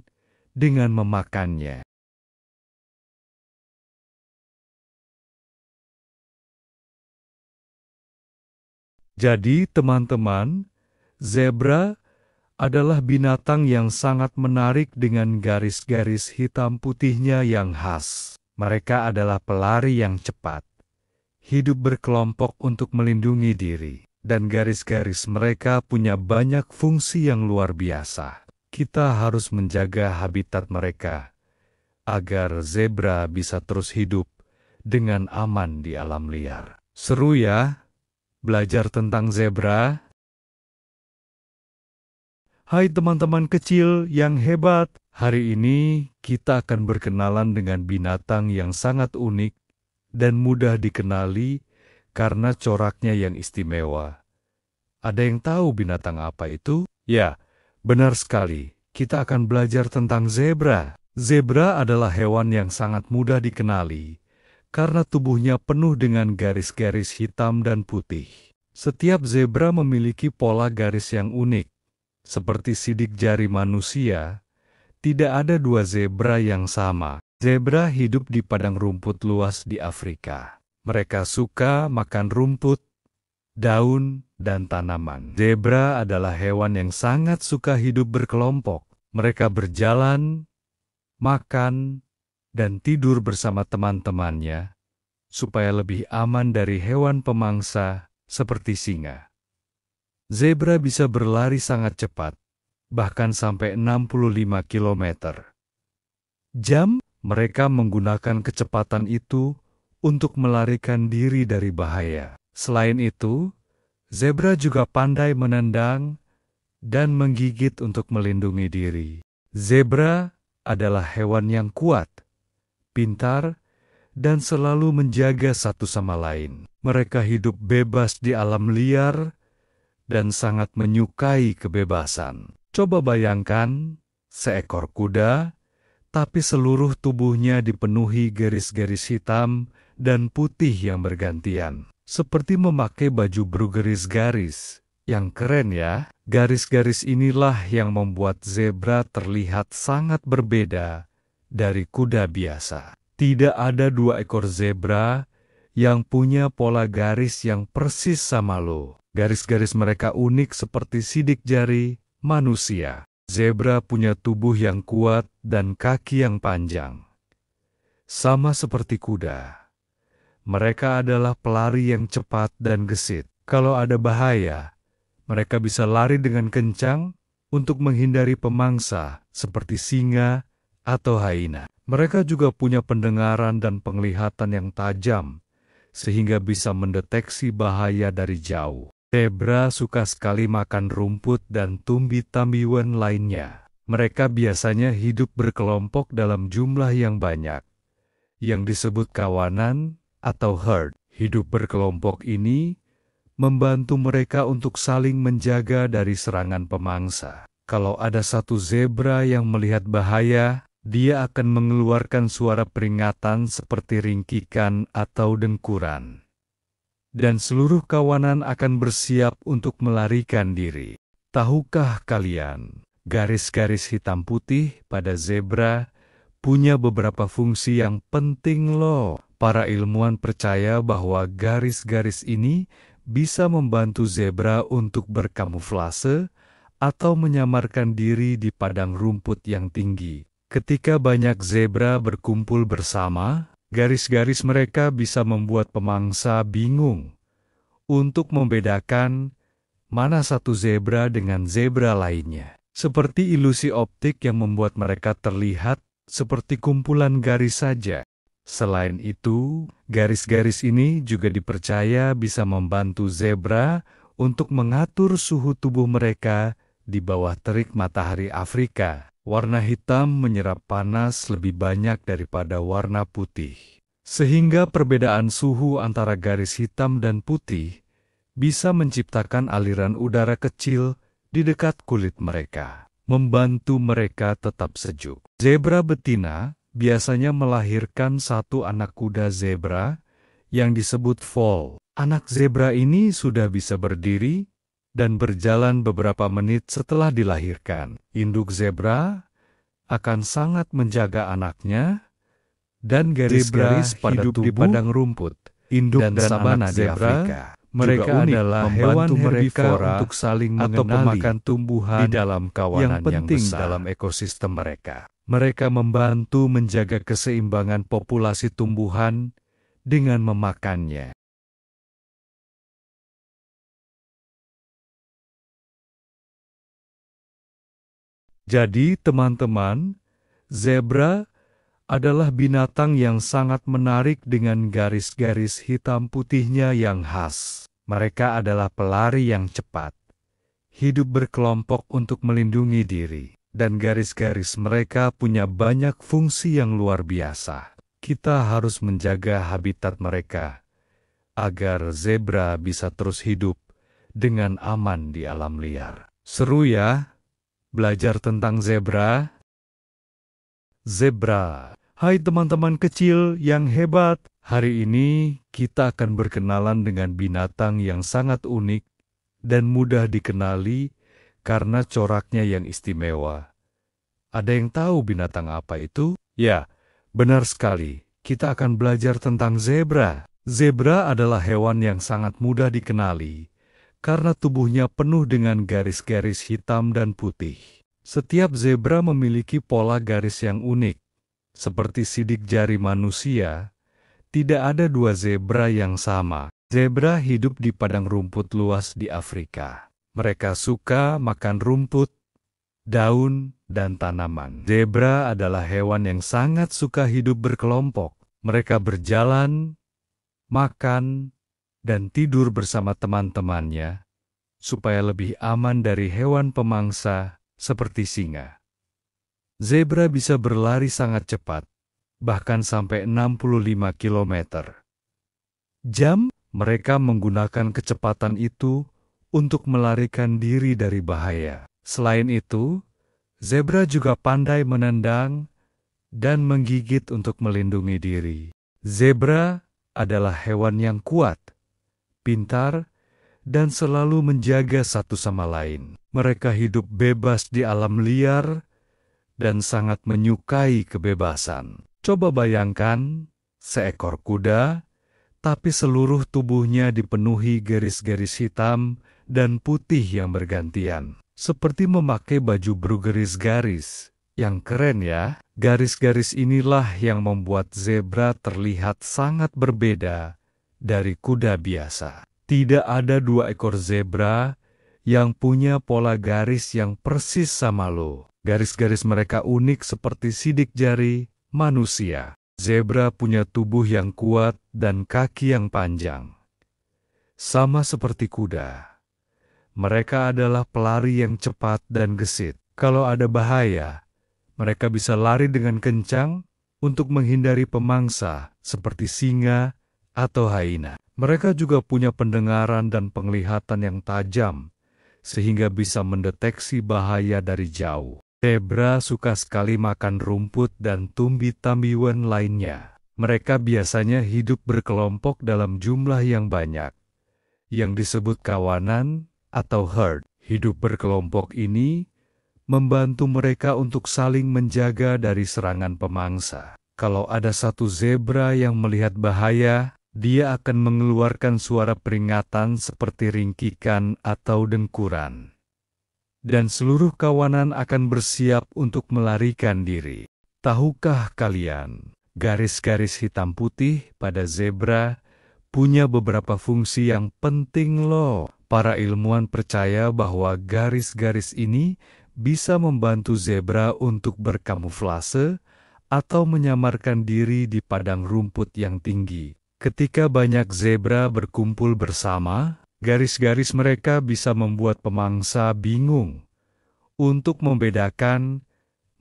dengan memakannya. Jadi, teman-teman, zebra adalah binatang yang sangat menarik dengan garis-garis hitam putihnya yang khas. Mereka adalah pelari yang cepat, hidup berkelompok untuk melindungi diri, dan garis-garis mereka punya banyak fungsi yang luar biasa. Kita harus menjaga habitat mereka, agar zebra bisa terus hidup dengan aman di alam liar. Seru ya, belajar tentang zebra? Hai teman-teman kecil yang hebat, hari ini kita akan berkenalan dengan binatang yang sangat unik dan mudah dikenali karena coraknya yang istimewa. Ada yang tahu binatang apa itu? Ya, benar sekali. Kita akan belajar tentang zebra. Zebra adalah hewan yang sangat mudah dikenali karena tubuhnya penuh dengan garis-garis hitam dan putih. Setiap zebra memiliki pola garis yang unik. Seperti sidik jari manusia, tidak ada dua zebra yang sama. Zebra hidup di padang rumput luas di Afrika. Mereka suka makan rumput, daun, dan tanaman. Zebra adalah hewan yang sangat suka hidup berkelompok. Mereka berjalan, makan, dan tidur bersama teman-temannya, supaya lebih aman dari hewan pemangsa seperti singa. Zebra bisa berlari sangat cepat, bahkan sampai 65 km jam. Mereka menggunakan kecepatan itu untuk melarikan diri dari bahaya. Selain itu, zebra juga pandai menendang dan menggigit untuk melindungi diri. Zebra adalah hewan yang kuat, pintar, dan selalu menjaga satu sama lain. Mereka hidup bebas di alam liar dan sangat menyukai kebebasan. Coba bayangkan, seekor kuda, tapi seluruh tubuhnya dipenuhi garis-garis hitam dan putih yang bergantian. Seperti memakai baju bergaris-garis. Yang keren ya, garis-garis inilah yang membuat zebra terlihat sangat berbeda dari kuda biasa. Tidak ada dua ekor zebra yang punya pola garis yang persis sama lo. Garis-garis mereka unik seperti sidik jari manusia. Zebra punya tubuh yang kuat dan kaki yang panjang. Sama seperti kuda, mereka adalah pelari yang cepat dan gesit. Kalau ada bahaya, mereka bisa lari dengan kencang untuk menghindari pemangsa seperti singa atau hyena. Mereka juga punya pendengaran dan penglihatan yang tajam, sehingga bisa mendeteksi bahaya dari jauh. Zebra suka sekali makan rumput dan tumbuh-tumbuhan lainnya. Mereka biasanya hidup berkelompok dalam jumlah yang banyak, yang disebut kawanan atau herd. Hidup berkelompok ini membantu mereka untuk saling menjaga dari serangan pemangsa. Kalau ada satu zebra yang melihat bahaya, dia akan mengeluarkan suara peringatan seperti ringkikan atau dengkuran. Dan seluruh kawanan akan bersiap untuk melarikan diri. Tahukah kalian, garis-garis hitam putih pada zebra punya beberapa fungsi yang penting loh. Para ilmuwan percaya bahwa garis-garis ini bisa membantu zebra untuk berkamuflase atau menyamarkan diri di padang rumput yang tinggi. Ketika banyak zebra berkumpul bersama, garis-garis mereka bisa membuat pemangsa bingung untuk membedakan mana satu zebra dengan zebra lainnya. Seperti ilusi optik yang membuat mereka terlihat seperti kumpulan garis saja. Selain itu, garis-garis ini juga dipercaya bisa membantu zebra untuk mengatur suhu tubuh mereka di bawah terik matahari Afrika. Warna hitam menyerap panas lebih banyak daripada warna putih, sehingga perbedaan suhu antara garis hitam dan putih bisa menciptakan aliran udara kecil di dekat kulit mereka, membantu mereka tetap sejuk. Zebra betina biasanya melahirkan satu anak kuda zebra yang disebut foal. Anak zebra ini sudah bisa berdiri dan berjalan beberapa menit setelah dilahirkan. Induk zebra akan sangat menjaga anaknya, dan garis-garis pada tubuh di padang rumput, induk dan sabana di Afrika. Mereka adalah hewan herbivora untuk saling mengenali atau pemakan tumbuhan di dalam kawanan yang penting dalam ekosistem mereka. Mereka membantu menjaga keseimbangan populasi tumbuhan dengan memakannya. Jadi, teman-teman, zebra adalah binatang yang sangat menarik dengan garis-garis hitam putihnya yang khas. Mereka adalah pelari yang cepat, hidup berkelompok untuk melindungi diri, dan garis-garis mereka punya banyak fungsi yang luar biasa. Kita harus menjaga habitat mereka agar zebra bisa terus hidup dengan aman di alam liar. Seru ya belajar tentang zebra? Zebra. Hai teman-teman kecil yang hebat, hari ini kita akan berkenalan dengan binatang yang sangat unik dan mudah dikenali karena coraknya yang istimewa. Ada yang tahu binatang apa itu? Ya, benar sekali. Kita akan belajar tentang zebra. Zebra adalah hewan yang sangat mudah dikenali karena tubuhnya penuh dengan garis-garis hitam dan putih. Setiap zebra memiliki pola garis yang unik. Seperti sidik jari manusia, tidak ada dua zebra yang sama. Zebra hidup di padang rumput luas di Afrika. Mereka suka makan rumput, daun, dan tanaman. Zebra adalah hewan yang sangat suka hidup berkelompok. Mereka berjalan, makan, dan tidur bersama teman-temannya, supaya lebih aman dari hewan pemangsa seperti singa. Zebra bisa berlari sangat cepat, bahkan sampai 65 km jam. Mereka menggunakan kecepatan itu untuk melarikan diri dari bahaya. Selain itu, zebra juga pandai menendang dan menggigit untuk melindungi diri. Zebra adalah hewan yang kuat, pintar, dan selalu menjaga satu sama lain. Mereka hidup bebas di alam liar dan sangat menyukai kebebasan. Coba bayangkan, seekor kuda tapi seluruh tubuhnya dipenuhi garis-garis hitam dan putih yang bergantian. Seperti memakai baju bergaris-garis. Yang keren ya, garis-garis inilah yang membuat zebra terlihat sangat berbeda dari kuda biasa. Tidak ada 2 ekor zebra yang punya pola garis yang persis sama lo. Garis-garis mereka unik seperti sidik jari manusia. Zebra punya tubuh yang kuat dan kaki yang panjang. Sama seperti kuda. Mereka adalah pelari yang cepat dan gesit. Kalau ada bahaya, mereka bisa lari dengan kencang untuk menghindari pemangsa seperti singa atau hyena. Mereka juga punya pendengaran dan penglihatan yang tajam, sehingga bisa mendeteksi bahaya dari jauh. Zebra suka sekali makan rumput dan tumbuh-tumbuhan lainnya. Mereka biasanya hidup berkelompok dalam jumlah yang banyak, yang disebut kawanan atau herd. Hidup berkelompok ini membantu mereka untuk saling menjaga dari serangan pemangsa. Kalau ada satu zebra yang melihat bahaya, dia akan mengeluarkan suara peringatan seperti ringkikan atau dengkuran. Dan seluruh kawanan akan bersiap untuk melarikan diri. Tahukah kalian, garis-garis hitam putih pada zebra punya beberapa fungsi yang penting loh. Para ilmuwan percaya bahwa garis-garis ini bisa membantu zebra untuk berkamuflase atau menyamarkan diri di padang rumput yang tinggi. Ketika banyak zebra berkumpul bersama, garis-garis mereka bisa membuat pemangsa bingung untuk membedakan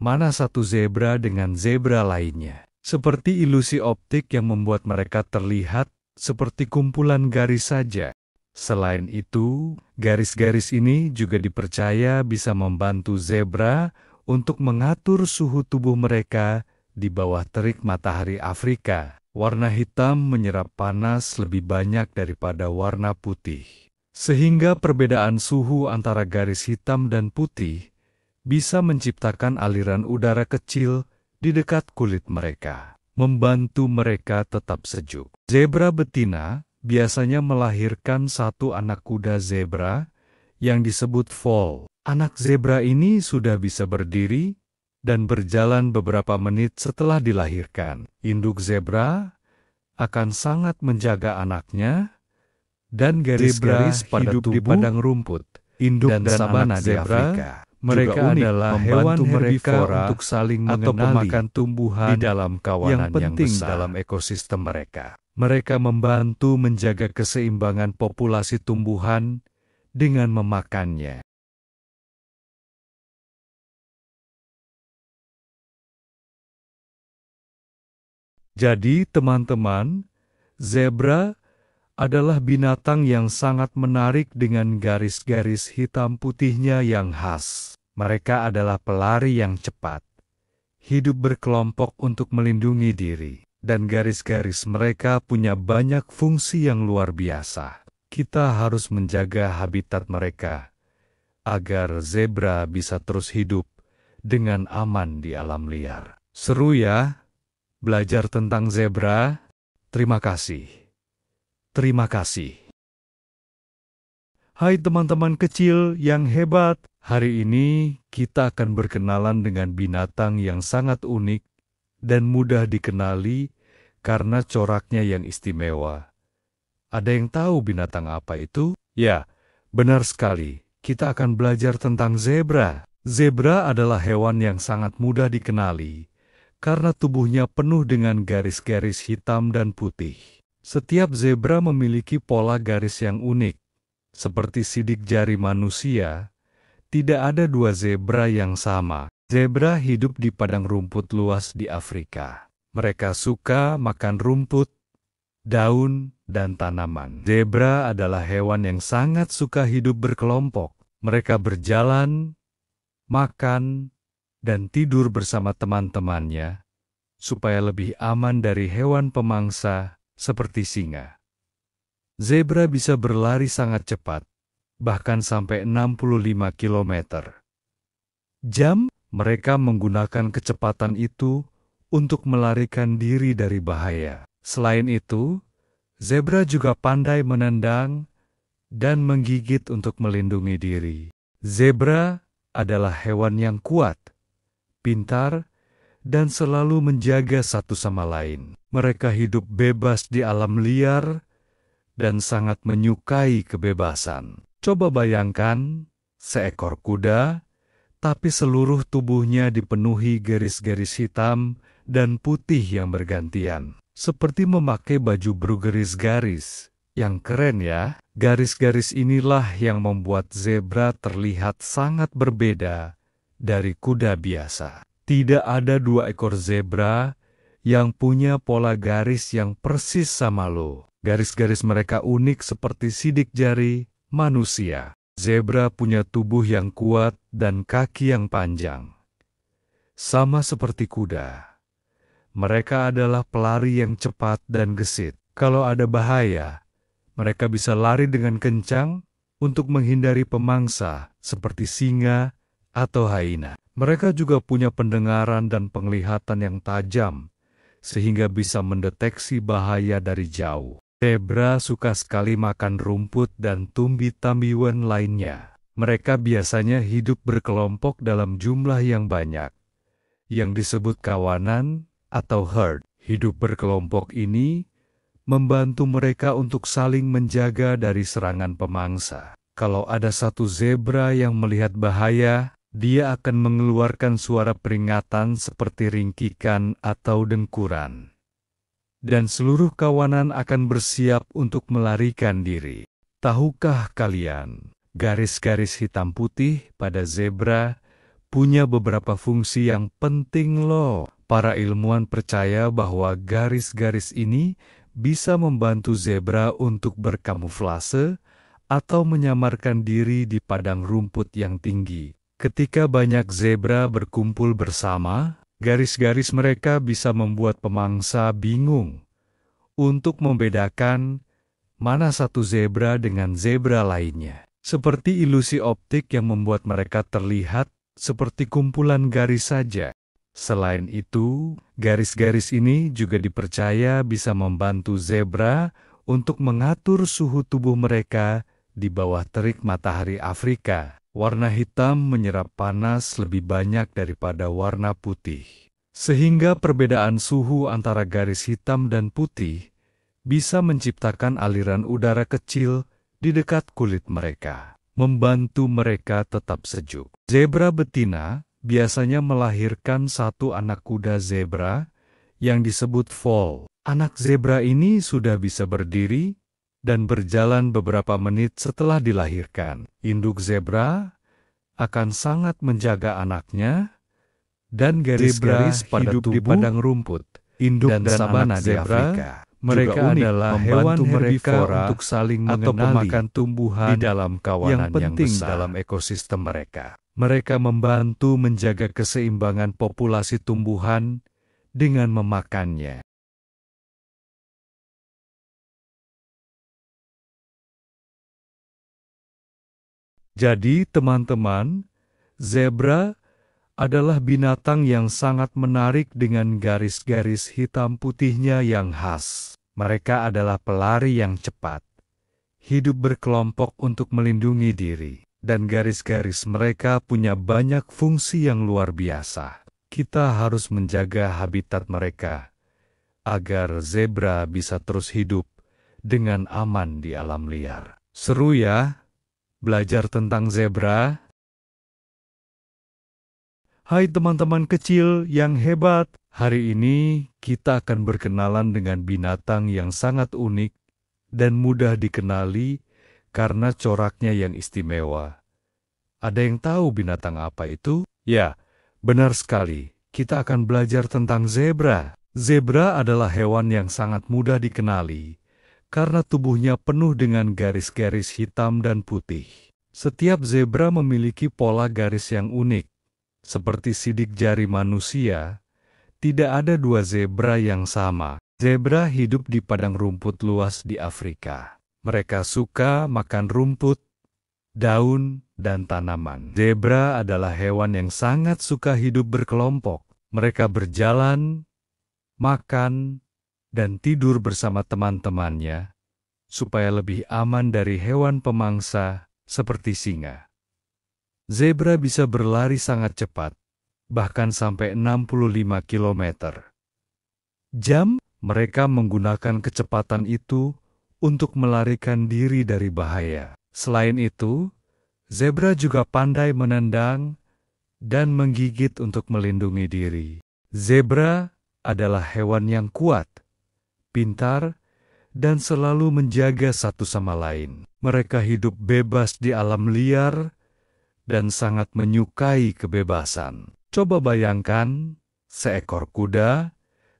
mana satu zebra dengan zebra lainnya. Seperti ilusi optik yang membuat mereka terlihat seperti kumpulan garis saja. Selain itu, garis-garis ini juga dipercaya bisa membantu zebra untuk mengatur suhu tubuh mereka di bawah terik matahari Afrika. Warna hitam menyerap panas lebih banyak daripada warna putih. Sehingga perbedaan suhu antara garis hitam dan putih bisa menciptakan aliran udara kecil di dekat kulit mereka, membantu mereka tetap sejuk. Zebra betina biasanya melahirkan satu anak kuda zebra yang disebut foal. Anak zebra ini sudah bisa berdiri dan berjalan beberapa menit setelah dilahirkan. Induk zebra akan sangat menjaga anaknya dan garis-garis pada tubuh di padang rumput, induk dan sabana di Afrika. Mereka adalah hewan herbivora untuk saling mengenali atau pemakan tumbuhan di dalam kawanan yang penting dalam ekosistem mereka. Mereka membantu menjaga keseimbangan populasi tumbuhan dengan memakannya. Jadi, teman-teman, zebra adalah binatang yang sangat menarik dengan garis-garis hitam putihnya yang khas. Mereka adalah pelari yang cepat, hidup berkelompok untuk melindungi diri, dan garis-garis mereka punya banyak fungsi yang luar biasa. Kita harus menjaga habitat mereka, agar zebra bisa terus hidup dengan aman di alam liar. Seru ya, belajar tentang zebra? Terima kasih. Terima kasih. Hai teman-teman kecil yang hebat, hari ini kita akan berkenalan dengan binatang yang sangat unik dan mudah dikenali karena coraknya yang istimewa. Ada yang tahu binatang apa itu? Ya, benar sekali. Kita akan belajar tentang zebra. Zebra adalah hewan yang sangat mudah dikenali karena tubuhnya penuh dengan garis-garis hitam dan putih. Setiap zebra memiliki pola garis yang unik. Seperti sidik jari manusia, tidak ada 2 zebra yang sama. Zebra hidup di padang rumput luas di Afrika. Mereka suka makan rumput, daun, dan tanaman. Zebra adalah hewan yang sangat suka hidup berkelompok. Mereka berjalan, makan, dan tidur bersama teman-temannya, supaya lebih aman dari hewan pemangsa seperti singa. Zebra bisa berlari sangat cepat, bahkan sampai 65 km jam. Mereka menggunakan kecepatan itu untuk melarikan diri dari bahaya. Selain itu, Zebra juga pandai menendang dan menggigit untuk melindungi diri. Zebra adalah hewan yang kuat, pintar, dan selalu menjaga satu sama lain. Mereka hidup bebas di alam liar dan sangat menyukai kebebasan. Coba bayangkan seekor kuda, tapi seluruh tubuhnya dipenuhi garis-garis hitam dan putih yang bergantian. Seperti memakai baju bergaris-garis. Yang keren ya, garis-garis inilah yang membuat zebra terlihat sangat berbeda dari kuda biasa. Tidak ada 2 ekor zebra yang punya pola garis yang persis sama lo. Garis-garis mereka unik seperti sidik jari manusia. Zebra punya tubuh yang kuat dan kaki yang panjang. Sama seperti kuda. Mereka adalah pelari yang cepat dan gesit. Kalau ada bahaya, mereka bisa lari dengan kencang untuk menghindari pemangsa seperti singa atau hyena. Mereka juga punya pendengaran dan penglihatan yang tajam, sehingga bisa mendeteksi bahaya dari jauh. Zebra suka sekali makan rumput dan tumbuh-tumbuhan lainnya. Mereka biasanya hidup berkelompok dalam jumlah yang banyak, yang disebut kawanan atau herd. Hidup berkelompok ini membantu mereka untuk saling menjaga dari serangan pemangsa. Kalau ada satu zebra yang melihat bahaya, dia akan mengeluarkan suara peringatan seperti ringkikan atau dengkuran. Dan seluruh kawanan akan bersiap untuk melarikan diri. Tahukah kalian, garis-garis hitam putih pada zebra punya beberapa fungsi yang penting loh. Para ilmuwan percaya bahwa garis-garis ini bisa membantu zebra untuk berkamuflase atau menyamarkan diri di padang rumput yang tinggi. Ketika banyak zebra berkumpul bersama, garis-garis mereka bisa membuat pemangsa bingung untuk membedakan mana satu zebra dengan zebra lainnya. Seperti ilusi optik yang membuat mereka terlihat seperti kumpulan garis saja. Selain itu, garis-garis ini juga dipercaya bisa membantu zebra untuk mengatur suhu tubuh mereka di bawah terik matahari Afrika. Warna hitam menyerap panas lebih banyak daripada warna putih. Sehingga perbedaan suhu antara garis hitam dan putih bisa menciptakan aliran udara kecil di dekat kulit mereka, membantu mereka tetap sejuk. Zebra betina biasanya melahirkan satu anak kuda zebra yang disebut foal. Anak zebra ini sudah bisa berdiri dan berjalan beberapa menit setelah dilahirkan. Induk zebra akan sangat menjaga anaknya dan garis-garis pada tubuh di padang rumput, induk dan sabana di Afrika. Mereka adalah hewan herbivora untuk saling mengenali atau pemakan tumbuhan di dalam kawanan yang penting dalam ekosistem mereka. Mereka membantu menjaga keseimbangan populasi tumbuhan dengan memakannya. Jadi, teman-teman, zebra adalah binatang yang sangat menarik dengan garis-garis hitam putihnya yang khas. Mereka adalah pelari yang cepat, hidup berkelompok untuk melindungi diri, dan garis-garis mereka punya banyak fungsi yang luar biasa. Kita harus menjaga habitat mereka, agar zebra bisa terus hidup dengan aman di alam liar. Seru ya, belajar tentang zebra? Hai teman-teman kecil yang hebat, hari ini kita akan berkenalan dengan binatang yang sangat unik dan mudah dikenali karena coraknya yang istimewa. Ada yang tahu binatang apa itu? Ya, benar sekali. Kita akan belajar tentang zebra. Zebra adalah hewan yang sangat mudah dikenali karena tubuhnya penuh dengan garis-garis hitam dan putih. Setiap zebra memiliki pola garis yang unik. Seperti sidik jari manusia, tidak ada 2 zebra yang sama. Zebra hidup di padang rumput luas di Afrika. Mereka suka makan rumput, daun, dan tanaman. Zebra adalah hewan yang sangat suka hidup berkelompok. Mereka berjalan, makan, dan tidur bersama teman-temannya, supaya lebih aman dari hewan pemangsa seperti singa. Zebra bisa berlari sangat cepat, bahkan sampai 65 km/jam. Mereka menggunakan kecepatan itu untuk melarikan diri dari bahaya. Selain itu, zebra juga pandai menendang dan menggigit untuk melindungi diri. Zebra adalah hewan yang kuat, pintar, dan selalu menjaga satu sama lain. Mereka hidup bebas di alam liar dan sangat menyukai kebebasan. Coba bayangkan, seekor kuda,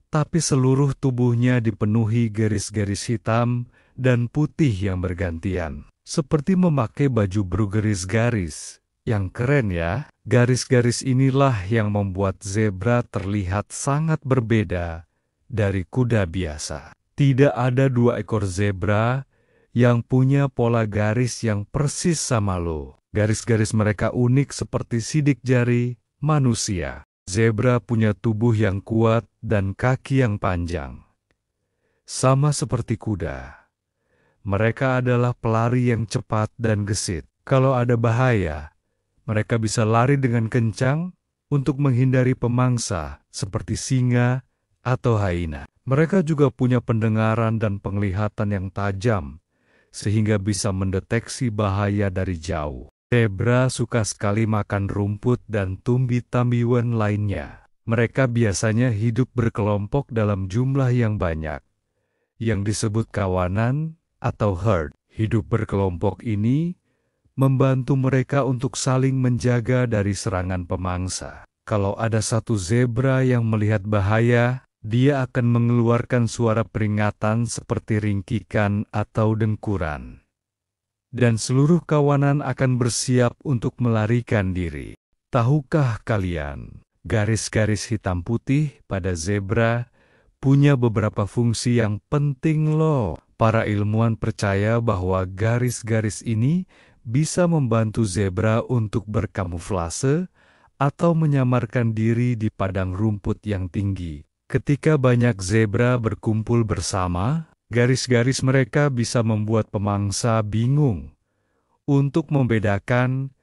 tapi seluruh tubuhnya dipenuhi garis-garis hitam dan putih yang bergantian. Seperti memakai baju bergaris-garis. Yang keren ya, garis-garis inilah yang membuat zebra terlihat sangat berbeda dari kuda biasa. Tidak ada 2 ekor zebra yang punya pola garis yang persis sama lo. Garis-garis mereka unik seperti sidik jari manusia. Zebra punya tubuh yang kuat dan kaki yang panjang. Sama seperti kuda. Mereka adalah pelari yang cepat dan gesit. Kalau ada bahaya, mereka bisa lari dengan kencang untuk menghindari pemangsa seperti singa atau hyena. Mereka juga punya pendengaran dan penglihatan yang tajam, sehingga bisa mendeteksi bahaya dari jauh. Zebra suka sekali makan rumput dan tumbuh-tumbuhan lainnya. Mereka biasanya hidup berkelompok dalam jumlah yang banyak, yang disebut kawanan atau herd. Hidup berkelompok ini membantu mereka untuk saling menjaga dari serangan pemangsa. Kalau ada satu zebra yang melihat bahaya, dia akan mengeluarkan suara peringatan seperti ringkikan atau dengkuran. Dan seluruh kawanan akan bersiap untuk melarikan diri. Tahukah kalian, garis-garis hitam putih pada zebra punya beberapa fungsi yang penting loh. Para ilmuwan percaya bahwa garis-garis ini bisa membantu zebra untuk berkamuflase atau menyamarkan diri di padang rumput yang tinggi. Ketika banyak zebra berkumpul bersama, garis-garis mereka bisa membuat pemangsa bingung untuk membedakan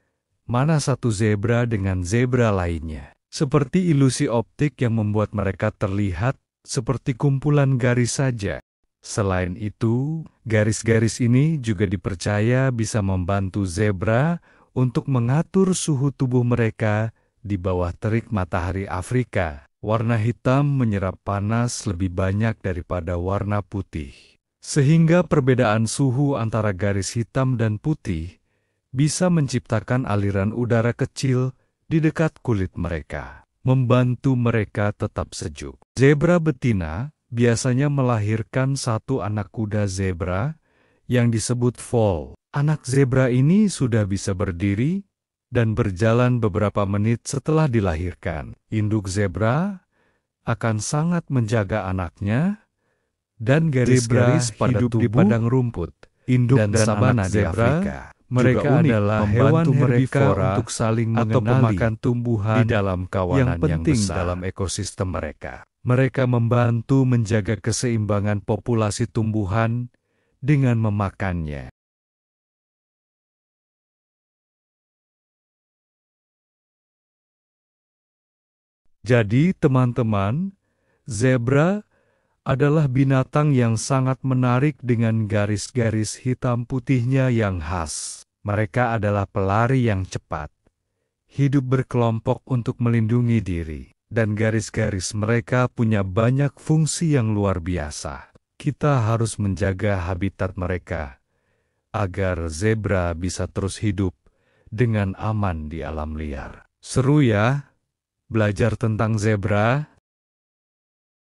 mana satu zebra dengan zebra lainnya. Seperti ilusi optik yang membuat mereka terlihat seperti kumpulan garis saja. Selain itu, garis-garis ini juga dipercaya bisa membantu zebra untuk mengatur suhu tubuh mereka di bawah terik matahari Afrika. Warna hitam menyerap panas lebih banyak daripada warna putih. Sehingga perbedaan suhu antara garis hitam dan putih bisa menciptakan aliran udara kecil di dekat kulit mereka, membantu mereka tetap sejuk. Zebra betina biasanya melahirkan satu anak kuda zebra yang disebut foal. Anak zebra ini sudah bisa berdiri dan berjalan beberapa menit setelah dilahirkan. Induk zebra akan sangat menjaga anaknya, dan garis-garis pada tubuh di padang rumput, induk dan sabana di Afrika. Mereka adalah hewan herbivora untuk saling mengenali atau pemakan tumbuhan di dalam kawanan yang penting dalam ekosistem mereka. Mereka membantu menjaga keseimbangan populasi tumbuhan dengan memakannya. Jadi, teman-teman, zebra adalah binatang yang sangat menarik dengan garis-garis hitam putihnya yang khas. Mereka adalah pelari yang cepat, hidup berkelompok untuk melindungi diri, dan garis-garis mereka punya banyak fungsi yang luar biasa. Kita harus menjaga habitat mereka, agar zebra bisa terus hidup dengan aman di alam liar. Seru ya, belajar tentang zebra?